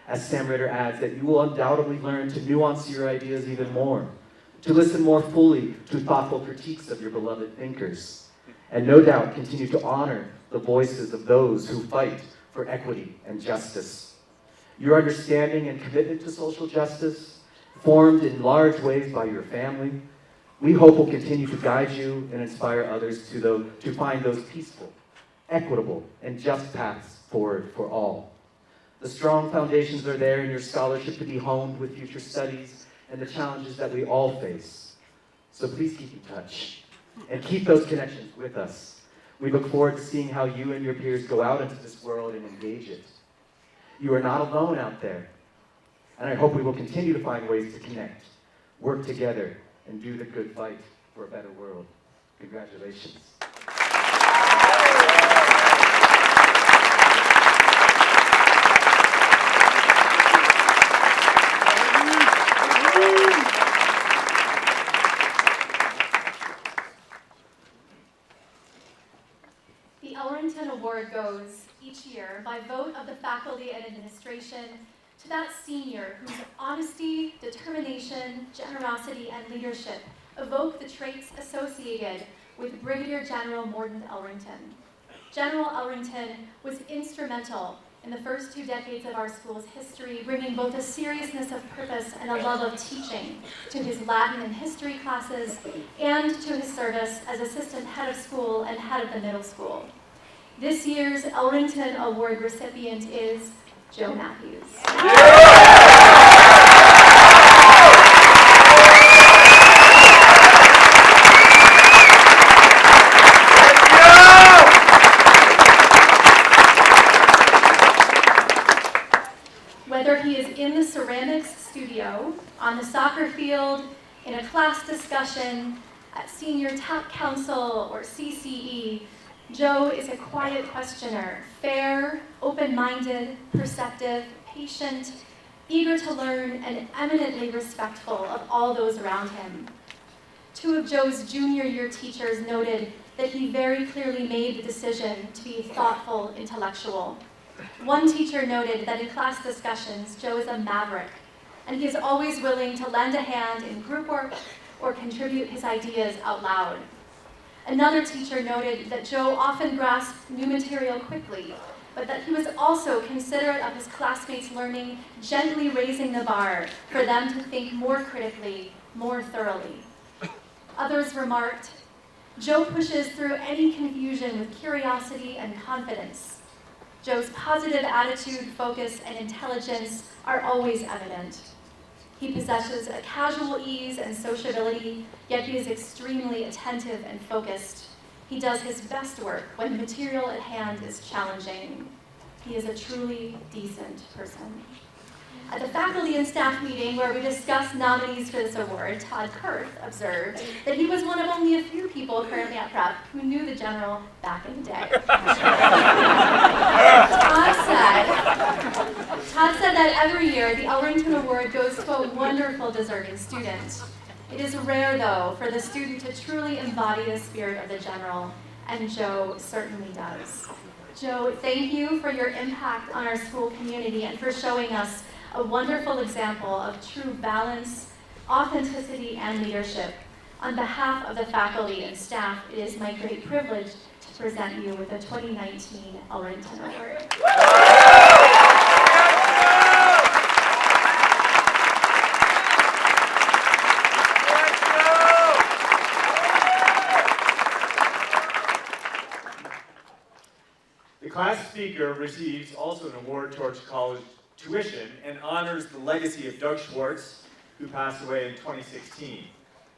as Sam Ritter adds, that you will undoubtedly learn to nuance your ideas even more, to listen more fully to thoughtful critiques of your beloved thinkers, and no doubt continue to honor the voices of those who fight for equity and justice. Your understanding and commitment to social justice, formed in large ways by your family, we hope will continue to guide you and inspire others to find those peaceful, equitable, and just paths forward for all. The strong foundations are there in your scholarship to be honed with future studies and the challenges that we all face. So please keep in touch and keep those connections with us. We look forward to seeing how you and your peers go out into this world and engage it. You are not alone out there, and I hope we will continue to find ways to connect, work together, and do the good fight for a better world. Congratulations. The Ellington Award goes each year by vote of the faculty and administration to that senior whose honesty, determination, generosity, and leadership evoke the traits associated with Brigadier General Morden Ellington. General Ellington was instrumental in the first 2 decades of our school's history, bringing both a seriousness of purpose and a love of teaching to his Latin and history classes and to his service as assistant head of school and head of the middle school. This year's Ellington Award recipient is Joe Matthews. Whether he is in the ceramics studio, on the soccer field, in a class discussion, at senior TAP council or CCE, Joe is a quiet questioner, fair, open-minded, perceptive, patient, eager to learn, and eminently respectful of all those around him. 2 of Joe's junior year teachers noted that he very clearly made the decision to be a thoughtful intellectual. One teacher noted that in class discussions, Joe is a maverick, and he is always willing to lend a hand in group work or contribute his ideas out loud. Another teacher noted that Joe often grasped new material quickly, but that he was also considerate of his classmates' learning, gently raising the bar for them to think more critically, more thoroughly. Others remarked, Joe pushes through any confusion with curiosity and confidence. Joe's positive attitude, focus, and intelligence are always evident. He possesses a casual ease and sociability, yet he is extremely attentive and focused. He does his best work when the material at hand is challenging. He is a truly decent person. At the faculty and staff meeting where we discussed nominees for this award, Todd Kurth observed that he was one of only a few people currently at Prep who knew the general back in the day. Todd said that every year the Ellington Award goes to a wonderful deserving student. It is rare, though, for the student to truly embody the spirit of the general, and Joe certainly does. Joe, thank you for your impact on our school community and for showing us a wonderful example of true balance, authenticity, and leadership. On behalf of the faculty and staff, it is my great privilege to present you with the 2019 Ellington Award. The class speaker receives also an award towards college tuition and honors the legacy of Doug Schwartz, who passed away in 2016.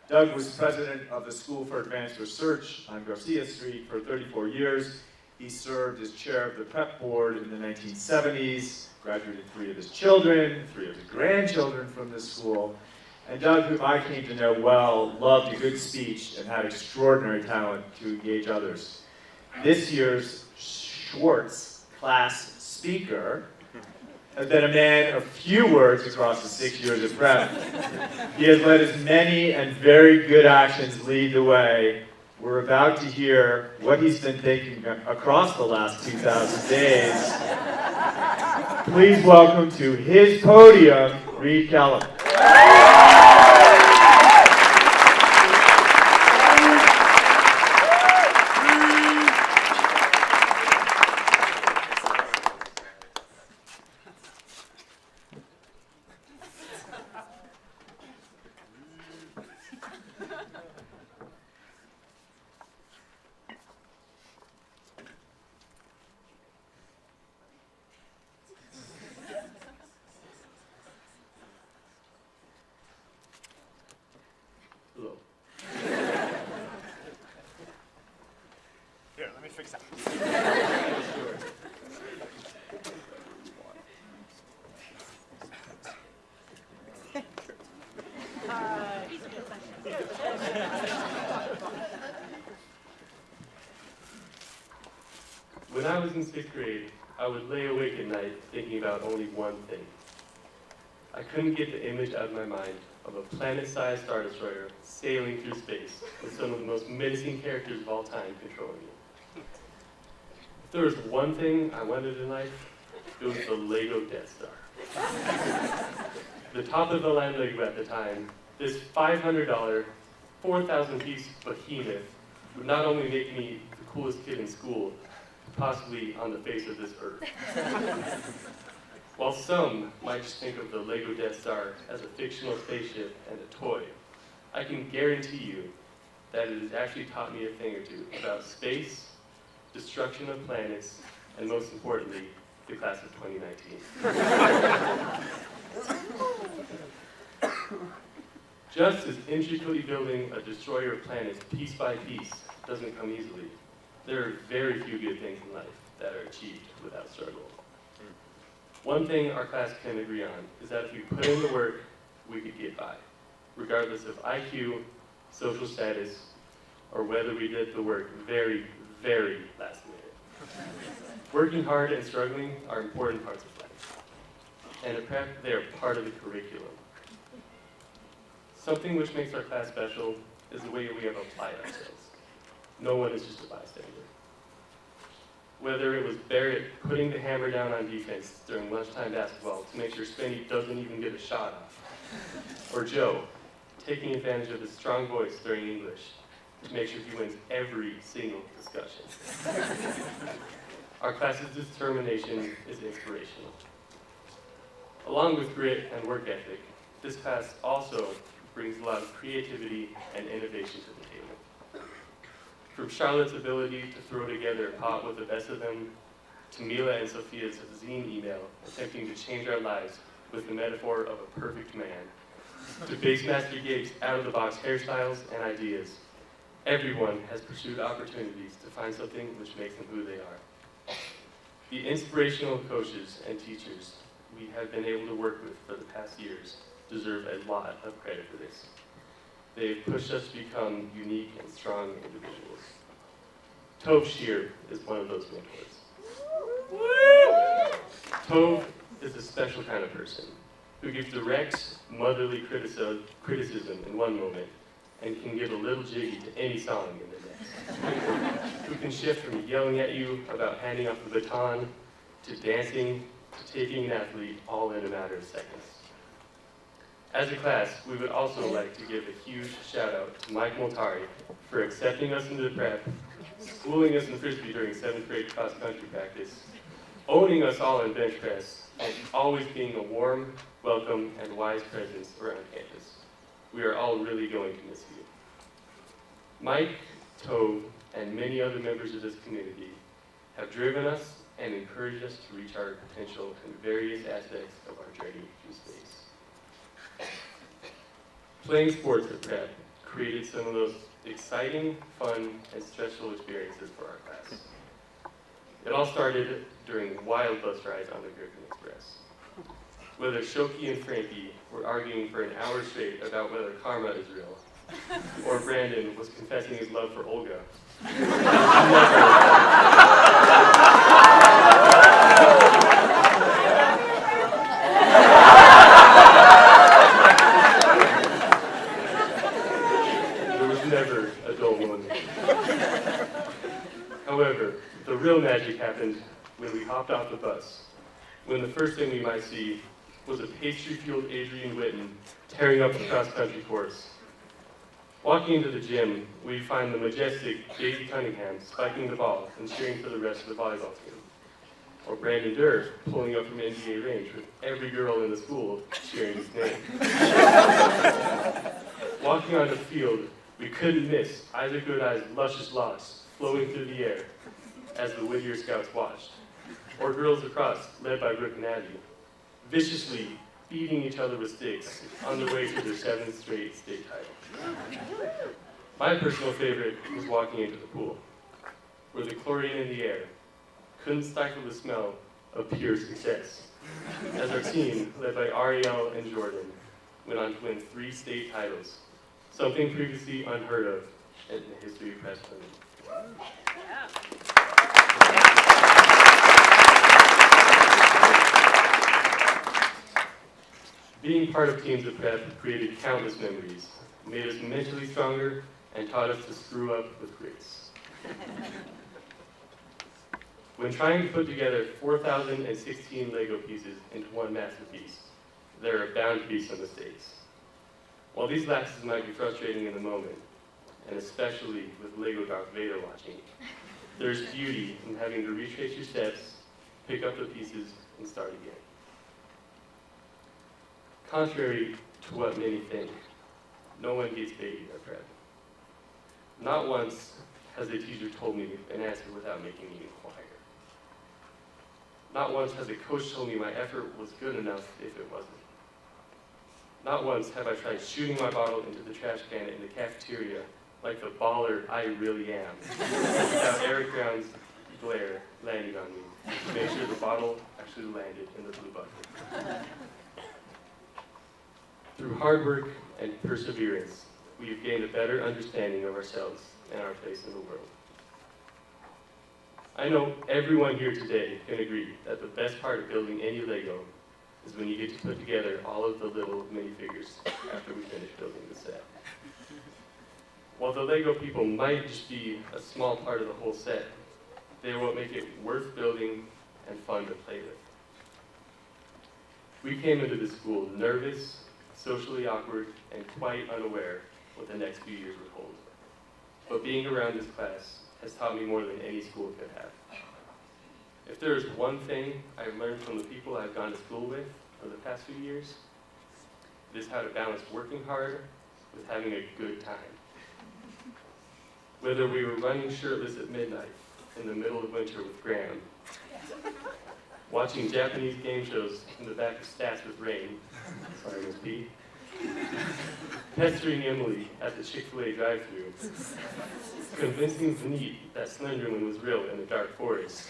Doug was president of the School for Advanced Research on Garcia Street for 34 years. He served as chair of the Prep Board in the 1970s, graduated 3 of his children, 3 of his grandchildren from this school. And Doug, whom I came to know well, loved a good speech and had extraordinary talent to engage others. This year's Schwartz class speaker has been a man of few words across the 6 years of Prep. He has let his many and very good actions lead the way. We're about to hear what he's been thinking across the last 2,000 days. Please welcome to his podium, Reed Kellum. Here, let me fix that. When I was in 6th grade, I would lay awake at night thinking about only one thing. I couldn't get the image out of my mind of a planet-sized Star Destroyer sailing through space with some of the most menacing characters of all time controlling it. If there was one thing I wanted in life, it was the Lego Death Star. The top of the line Lego at the time, this $500, 4,000-piece behemoth would not only make me the coolest kid in school, possibly on the face of this earth. While some might just think of the Lego Death Star as a fictional spaceship and a toy, I can guarantee you that it has actually taught me a thing or two about space, destruction of planets, and most importantly, the class of 2019. Just as intricately building a destroyer of planets piece by piece doesn't come easily, there are very few good things in life that are achieved without struggle. One thing our class can agree on is that if we put in the work, we could get by, regardless of IQ, social status, or whether we did the work very, very last minute. Working hard and struggling are important parts of life, and at Prep, they are part of the curriculum. Something which makes our class special is the way we have applied ourselves. No one is just a bystander. Whether it was Barrett putting the hammer down on defense during lunchtime basketball to make sure Spenny doesn't even get a shot off, or Joe taking advantage of his strong voice during English to make sure he wins every single discussion. Our class's determination is inspirational. Along with grit and work ethic, this class also brings a lot of creativity and innovation to the table. From Charlotte's ability to throw together a pot with the best of them, to Mila and Sophia's zine email attempting to change our lives with the metaphor of a perfect man, to Basemaster Gabe's out-of-the-box hairstyles and ideas, everyone has pursued opportunities to find something which makes them who they are. The inspirational coaches and teachers we have been able to work with for the past years deserve a lot of credit for this. They have pushed us to become unique and strong individuals. Tove Shear is one of those mentors. Tove is a special kind of person who gives direct, motherly criticism in one moment and can give a little jiggy to any song in the next. Who can shift from yelling at you about handing off the baton to dancing to taking an athlete all in a matter of seconds. As a class, we would also like to give a huge shout out to Mike Moltari for accepting us into the prep, schooling us in Frisbee during 7th grade cross-country practice, owning us all in bench press, and always being a warm, welcome, and wise presence around campus. We are all really going to miss you. Mike, Tove, and many other members of this community have driven us and encouraged us to reach our potential in various aspects of our journey through space. Playing sports at prep created some of those exciting, fun, and stressful experiences for our class. It all started during wild bus rides on the Griffin Express. Whether Shoki and Frankie were arguing for an hour straight about whether karma is real, or Brandon was confessing his love for Olga. There was never a dull moment. However, the real magic happened when we hopped off the bus, when the first thing we might see was a pastry-fueled Adrian Witten tearing up the cross-country course. Walking into the gym, we find the majestic Daisy Cunningham spiking the ball and cheering for the rest of the volleyball team. Or Brandon Durr pulling up from NBA range with every girl in the school cheering his name. Walking onto the field, we couldn't miss Isaac Goodye's luscious locks flowing through the air as the Whittier Scouts watched. Or girls across, led by Brooke and Abby, viciously beating each other with sticks on the way to their 7th straight state title. My personal favorite was walking into the pool, where the chlorine in the air couldn't stifle the smell of pure success, as our team, led by Ariel and Jordan, went on to win 3 state titles, something previously unheard of in the history of press swimming. Being part of teams at prep created countless memories, made us mentally stronger, and taught us to screw up with grace. When trying to put together 4,016 Lego pieces into one masterpiece, there are bound to be some mistakes. While these lapses might be frustrating in the moment, and especially with Lego Darth Vader watching, there's beauty in having to retrace your steps, pick up the pieces, and start again. Contrary to what many think, no one gets paid at prep. Not once has a teacher told me an answer without making me inquire. Not once has a coach told me my effort was good enough if it wasn't. Not once have I tried shooting my bottle into the trash can in the cafeteria like the baller I really am, without Eric Brown's glare landing on me to make sure the bottle actually landed in the blue bucket. Through hard work and perseverance, we have gained a better understanding of ourselves and our place in the world. I know everyone here today can agree that the best part of building any Lego is when you get to put together all of the little minifigures after we finish building the set. While the Lego people might just be a small part of the whole set, They are what make it worth building and fun to play with. We came into this school nervous, socially awkward, and quite unaware what the next few years would hold. But being around this class has taught me more than any school could have. If there is one thing I've learned from the people I've gone to school with for the past few years, it is how to balance working hard with having a good time. Whether we were running shirtless at midnight in the middle of winter with Graham, watching Japanese game shows in the back of Stats with Rain, sorry Miss P, pestering Emily at the Chick-fil-A drive-thru, convincing Zaneet that Slenderman was real in the dark forest,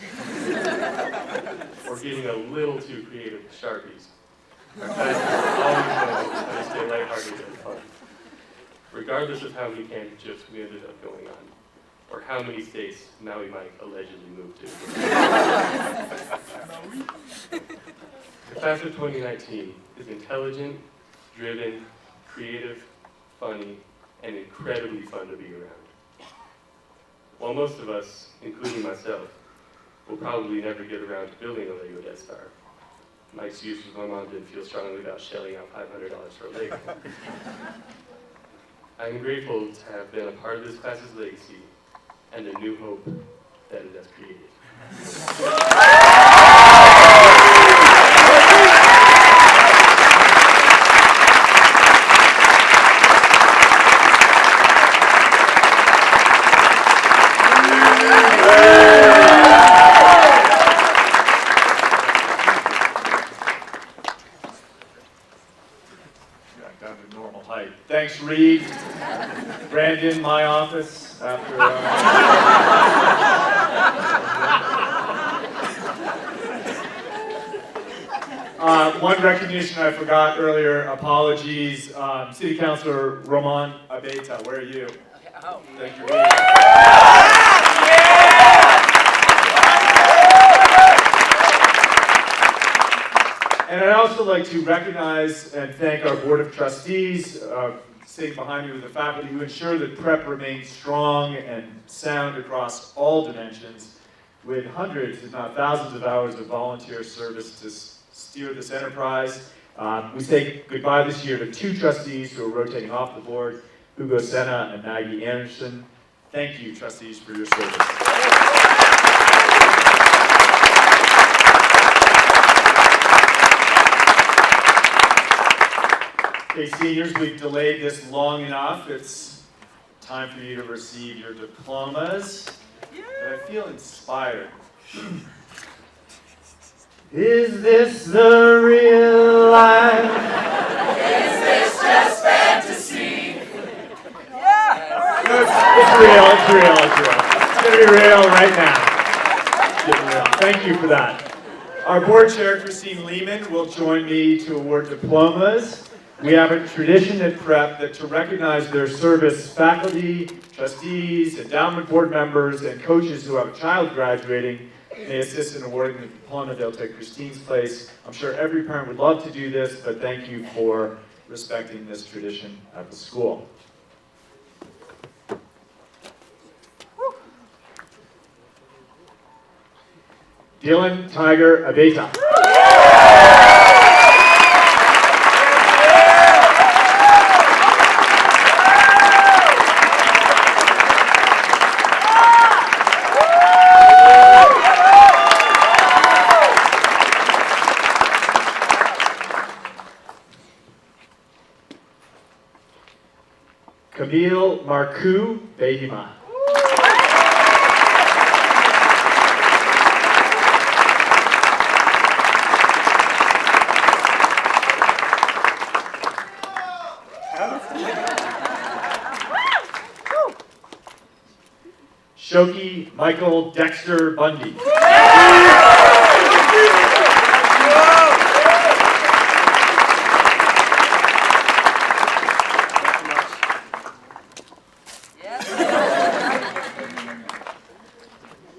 or getting a little too creative with Sharpies. Our classes always know how to stay lighthearted and fun. Regardless of how many championships we ended up going on, or how many states Maui Mike allegedly moved to. The class of 2019 is intelligent, driven, creative, funny, and incredibly fun to be around. While most of us, including myself, will probably never get around to building a Lego Death Star, my excuse was my mom didn't feel strongly about shelling out $500 for a Lego. I am grateful to have been a part of this class's legacy and the new hope that it has created. Down to normal height. Thanks, Reed. Brandon, my office, after... one recognition I forgot earlier, apologies. City Councilor Roman Abeta, where are you? Thank you, Reed. And I'd also like to recognize and thank our Board of Trustees, sitting behind me with the faculty, who ensure that prep remains strong and sound across all dimensions, with hundreds, if not thousands of hours of volunteer service to steer this enterprise. We say goodbye this year to 2 trustees who are rotating off the board, Hugo Senna and Maggie Anderson. Thank you, trustees, for your service. Okay, seniors, we've delayed this long enough. It's time for you to receive your diplomas. And I feel inspired. Is this the real life? Is this just fantasy? It's real, it's real, it's real. It's gonna be real right now. It's getting real. Thank you for that. Our board chair, Christine Lehman, will join me to award diplomas. We have a tradition at Prep that to recognize their service, faculty, trustees, endowment board members, and coaches who have a child graduating may assist in awarding the diploma. They'll take Christine's place. I'm sure every parent would love to do this, but thank you for respecting this tradition at the school. Dylan Tiger Abeta. Camille Marcoux Behima. Shoki Michael Dexter Bundy.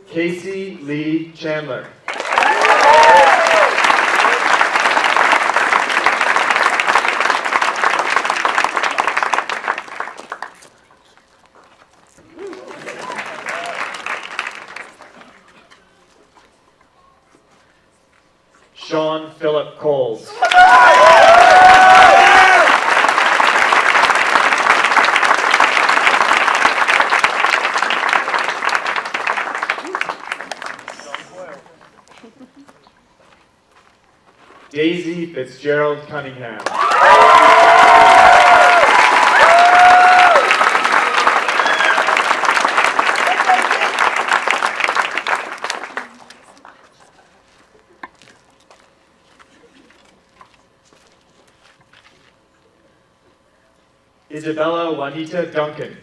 Casey Lee Chandler. Sean Philip Coles. Daisy Fitzgerald Cunningham. Isabella Juanita Duncan.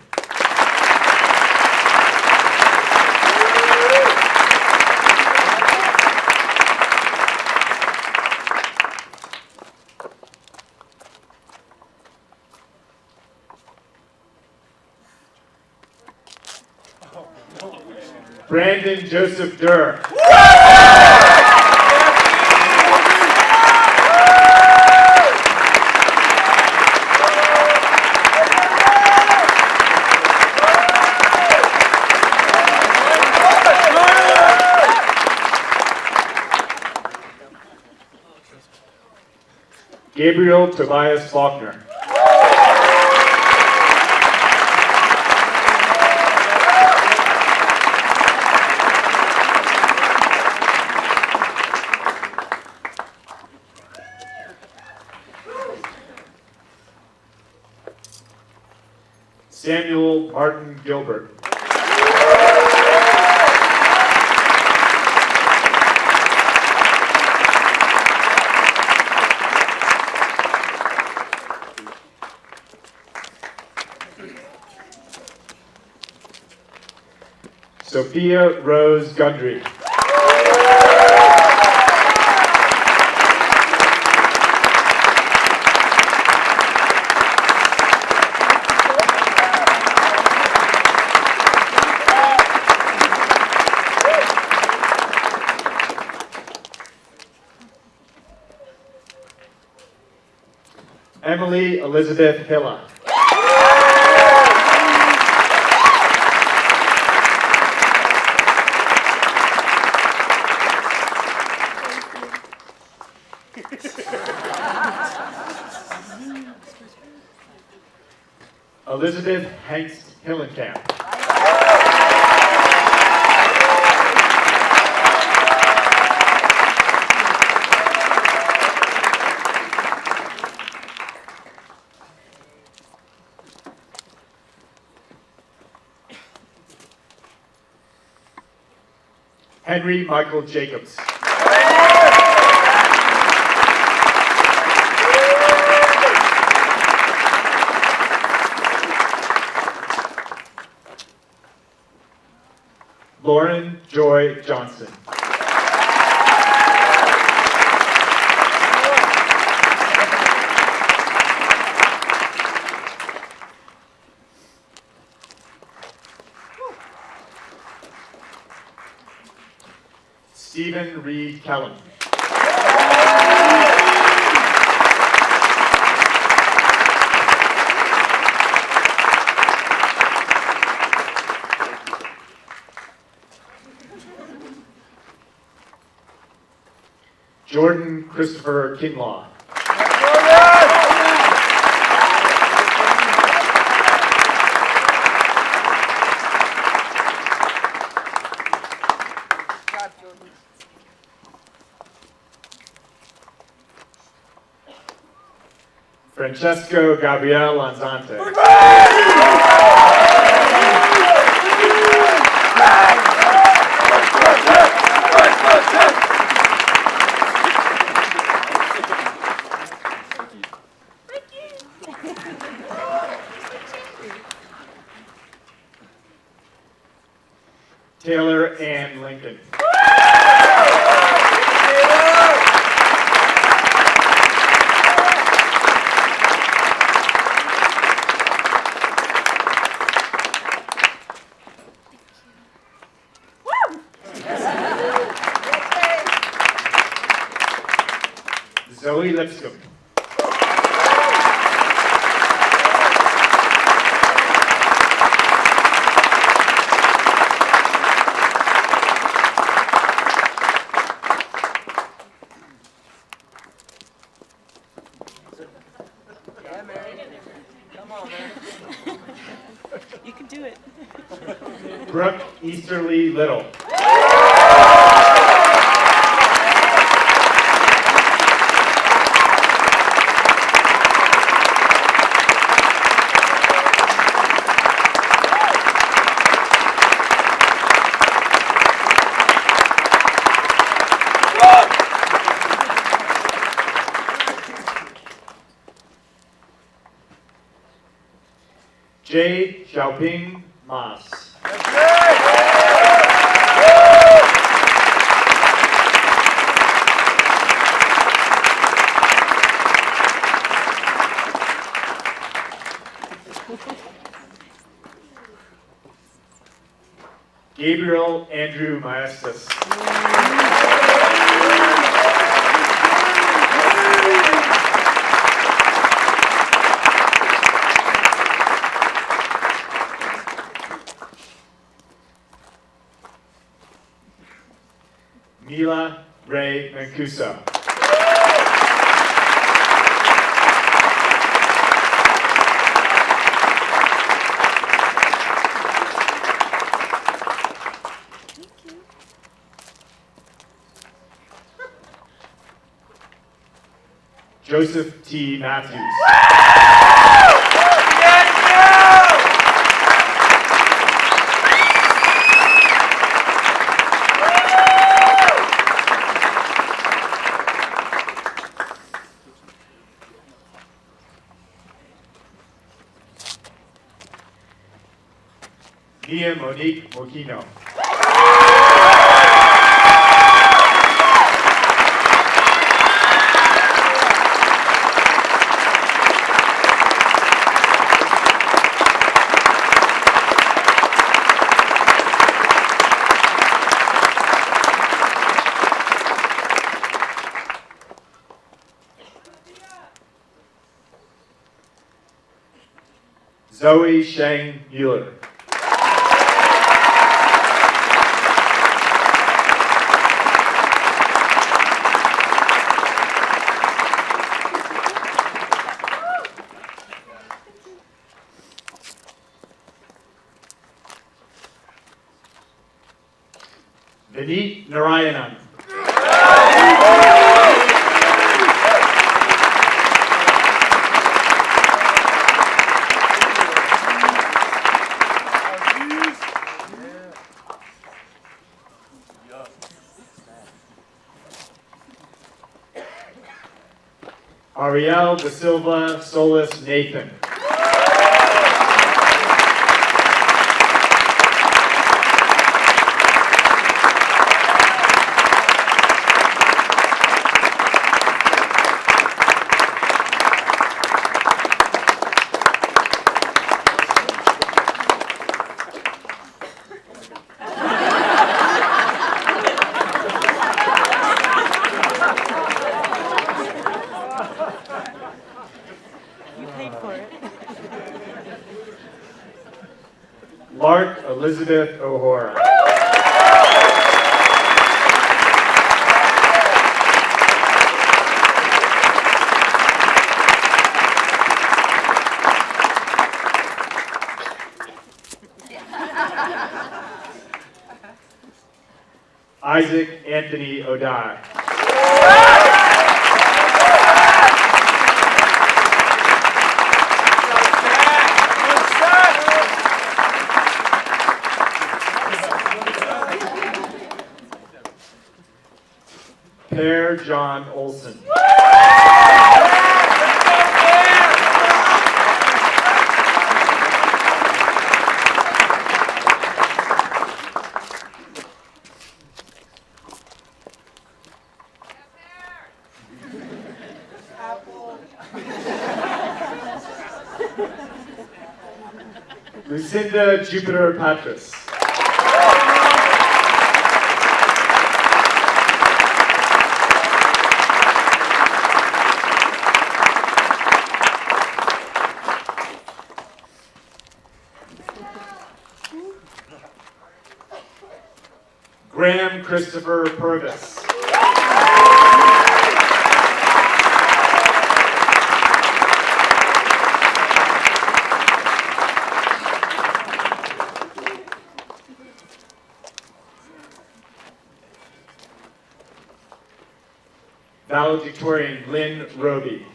Brandon Joseph Durr. Gabriel Tobias Faulkner. Samuel Martin Gilbert. Sophia Rose Gundry. Emily Elizabeth Hilla. Elizabeth Hanks Hillenkamp. Henry Michael Jacobs. Lauren Joy Johnson. Stephen Reed Kellum. Jordan Christopher Kinlaw. Francesco Gabriel Lanzante. Taylor Ann Lincoln. Zoe Lipscomb. Brooke Easterly Little. Jade Xiaoping Mas. Gabriel Andrew Maestas. Mila Ray Mancuso. Joseph T. Matthews. Mia Monique Moquino. Zoe Shang Mueller. Vineet Narayanan. Ariel Da Silva Solis Nathan. Lark Elizabeth O'Hora. Isaac Anthony O'Dye. Per John Olson. Lucinda Jupiter Patras. Graham Christopher Purvis. Valedictorian Lynn Roby.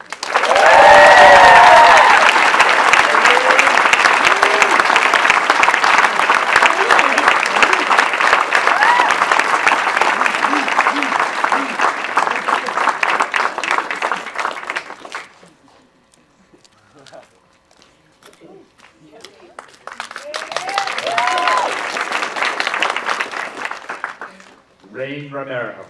Rain Romero.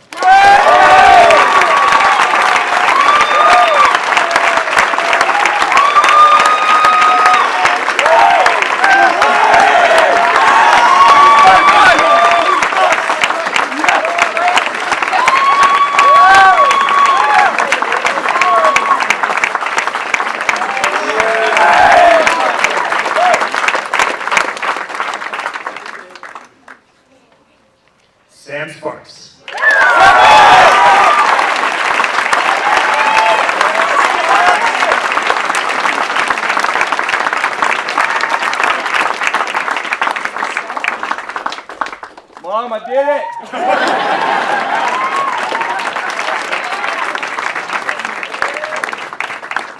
Sam Sparks. Mom, I did it!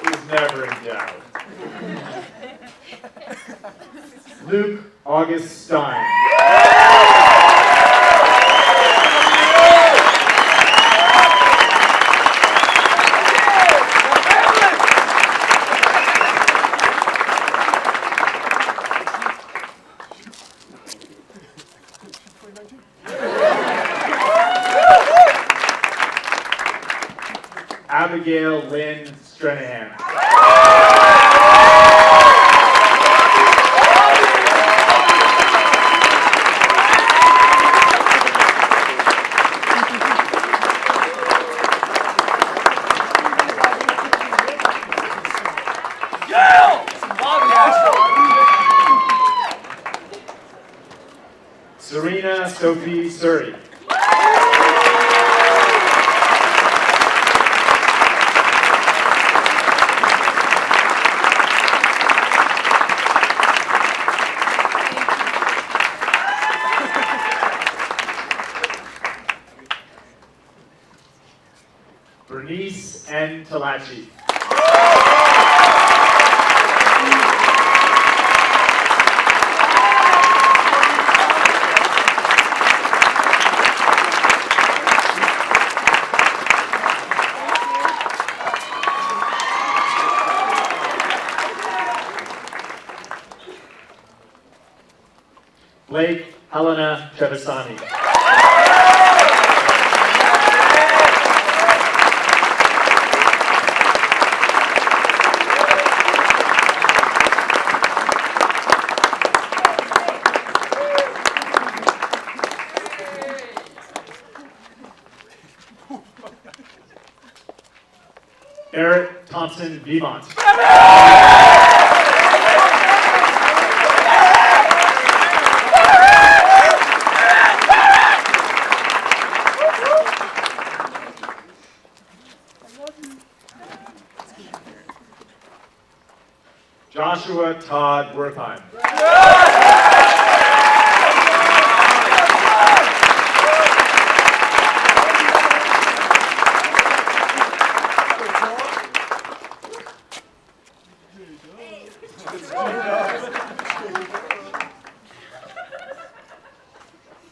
He's never in doubt. Luke August Stein. Abigail Lynn Stranahan. Serena Sophie Surrey. Bernice N. Talachi. Blake Helena Trevisani. Eric Thompson Vivant. Joshua Todd Wertheim.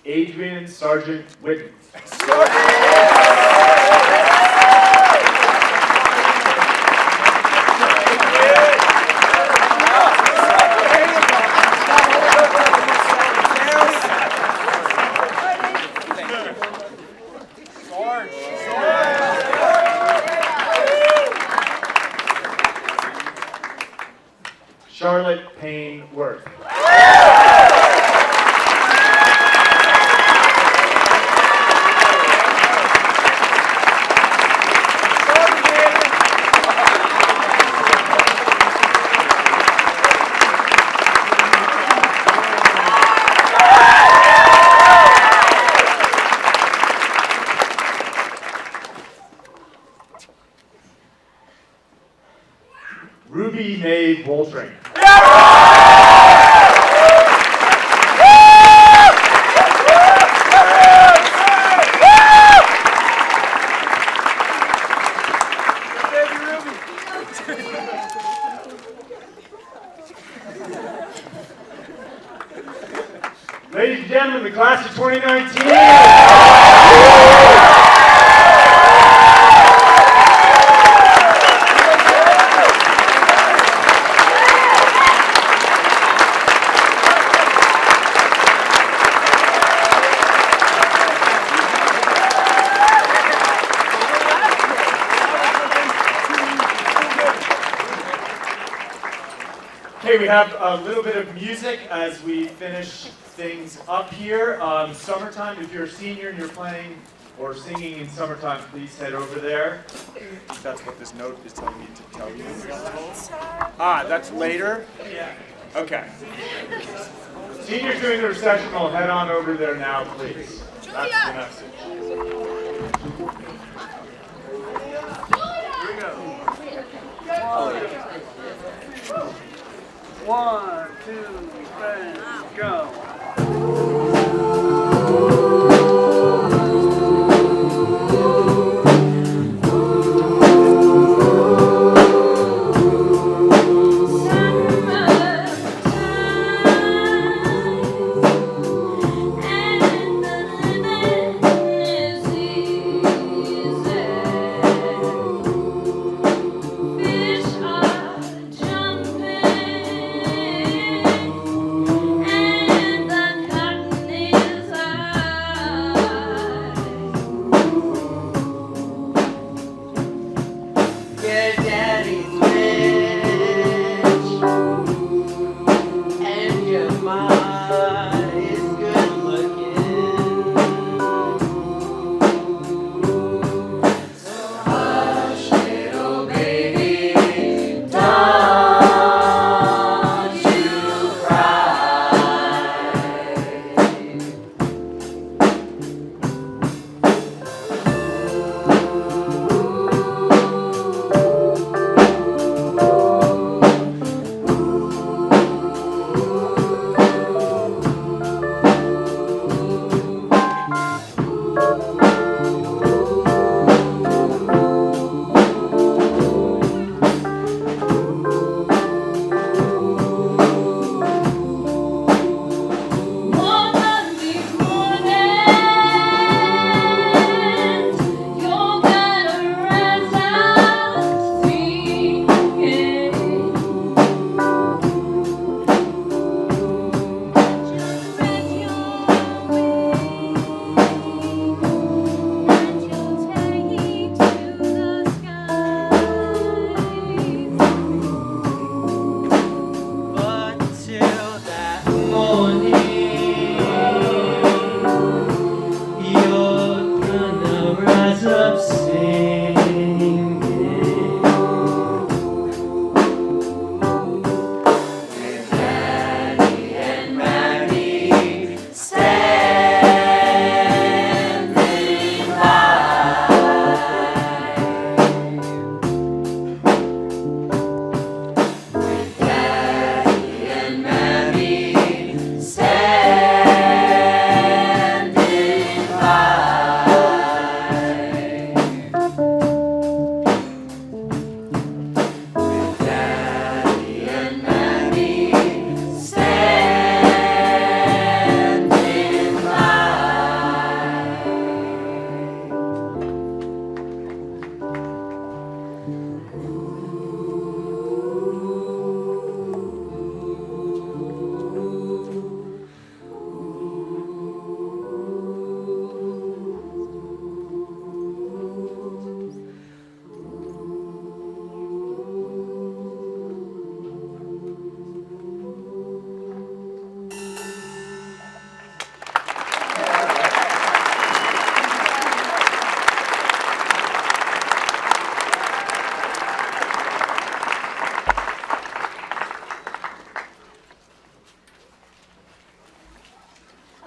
Adrian Sargent Whitten. Charlotte Payne Worth. Ruby Mae Woltring. Ladies and gentlemen, the class of 2019. Okay, we have a little bit of music as we finish things up here. Summertime, if you're a senior and you're playing or singing in summertime, please head over there. That's what this note is telling me to tell you. Ah, that's later? Yeah. Okay. Seniors doing the recessional, head on over there now, please. That's the message. Here we go. 1, 2, 3, go.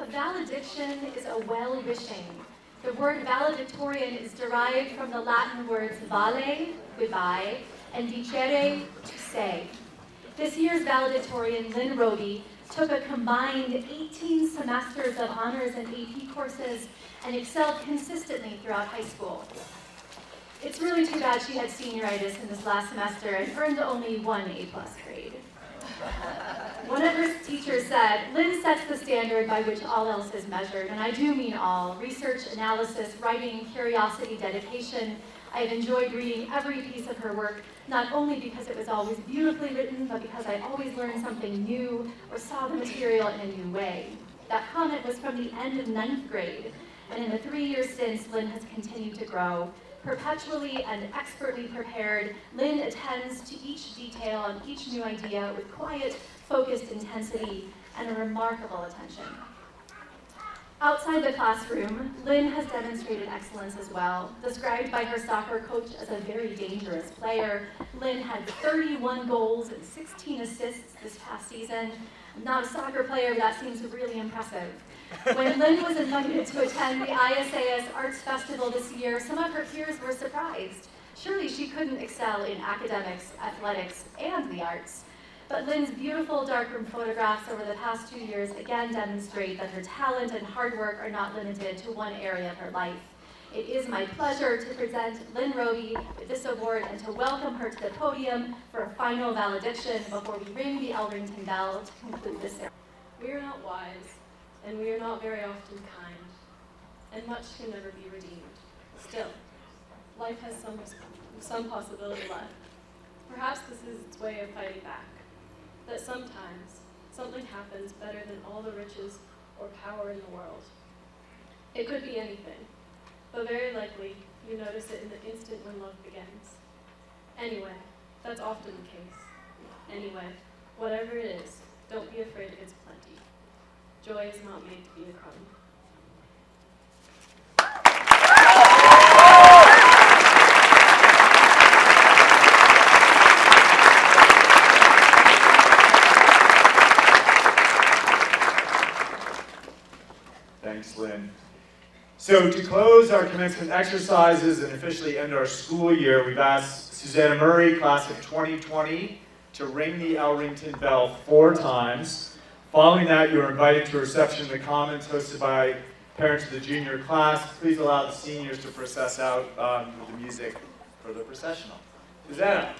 Valediction is a well-wishing. The word valedictorian is derived from the Latin words vale, goodbye, and dicere, to say. This year's valedictorian, Lynn Roby, took a combined 18 semesters of honors and AP courses and excelled consistently throughout high school. It's really too bad she had senioritis in this last semester and earned only one A+ grade. One of her teachers said, "Lynn sets the standard by which all else is measured," and I do mean all. Research, analysis, writing, curiosity, dedication. I have enjoyed reading every piece of her work, not only because it was always beautifully written, but because I always learned something new or saw the material in a new way. That comment was from the end of 9th grade, and in the 3 years since, Lynn has continued to grow. Perpetually and expertly prepared, Lynn attends to each detail and each new idea with quiet, focused intensity and a remarkable attention. Outside the classroom, Lynn has demonstrated excellence as well. Described by her soccer coach as a very dangerous player, Lynn had 31 goals and 16 assists this past season. I'm not a soccer player, but that seems really impressive. When Lynn was invited to attend the ISAS Arts Festival this year, some of her peers were surprised. Surely she couldn't excel in academics, athletics, and the arts. But Lynn's beautiful darkroom photographs over the past 2 years again demonstrate that her talent and hard work are not limited to one area of her life. It is my pleasure to present Lynn Roby with this award and to welcome her to the podium for a final valediction before we ring the Ellington bell to conclude this ceremony. We are not wise, and we are not very often kind, and much can never be redeemed. Still, life has some possibility left. Perhaps this is its way of fighting back. That sometimes something happens better than all the riches or power in the world. It could be anything, but very likely you notice it in the instant when love begins. Anyway, that's often the case. Anyway, whatever it is, don't be afraid of its plenty. Joy is not made to be a crumb. Thanks, Lynn. So to close our commencement exercises and officially end our school year, we've asked Susanna Murray, class of 2020, to ring the Ellington bell 4 times. Following that, you're invited to a reception in the Commons hosted by parents of the junior class. Please allow the seniors to process out with the music for the processional. Susanna.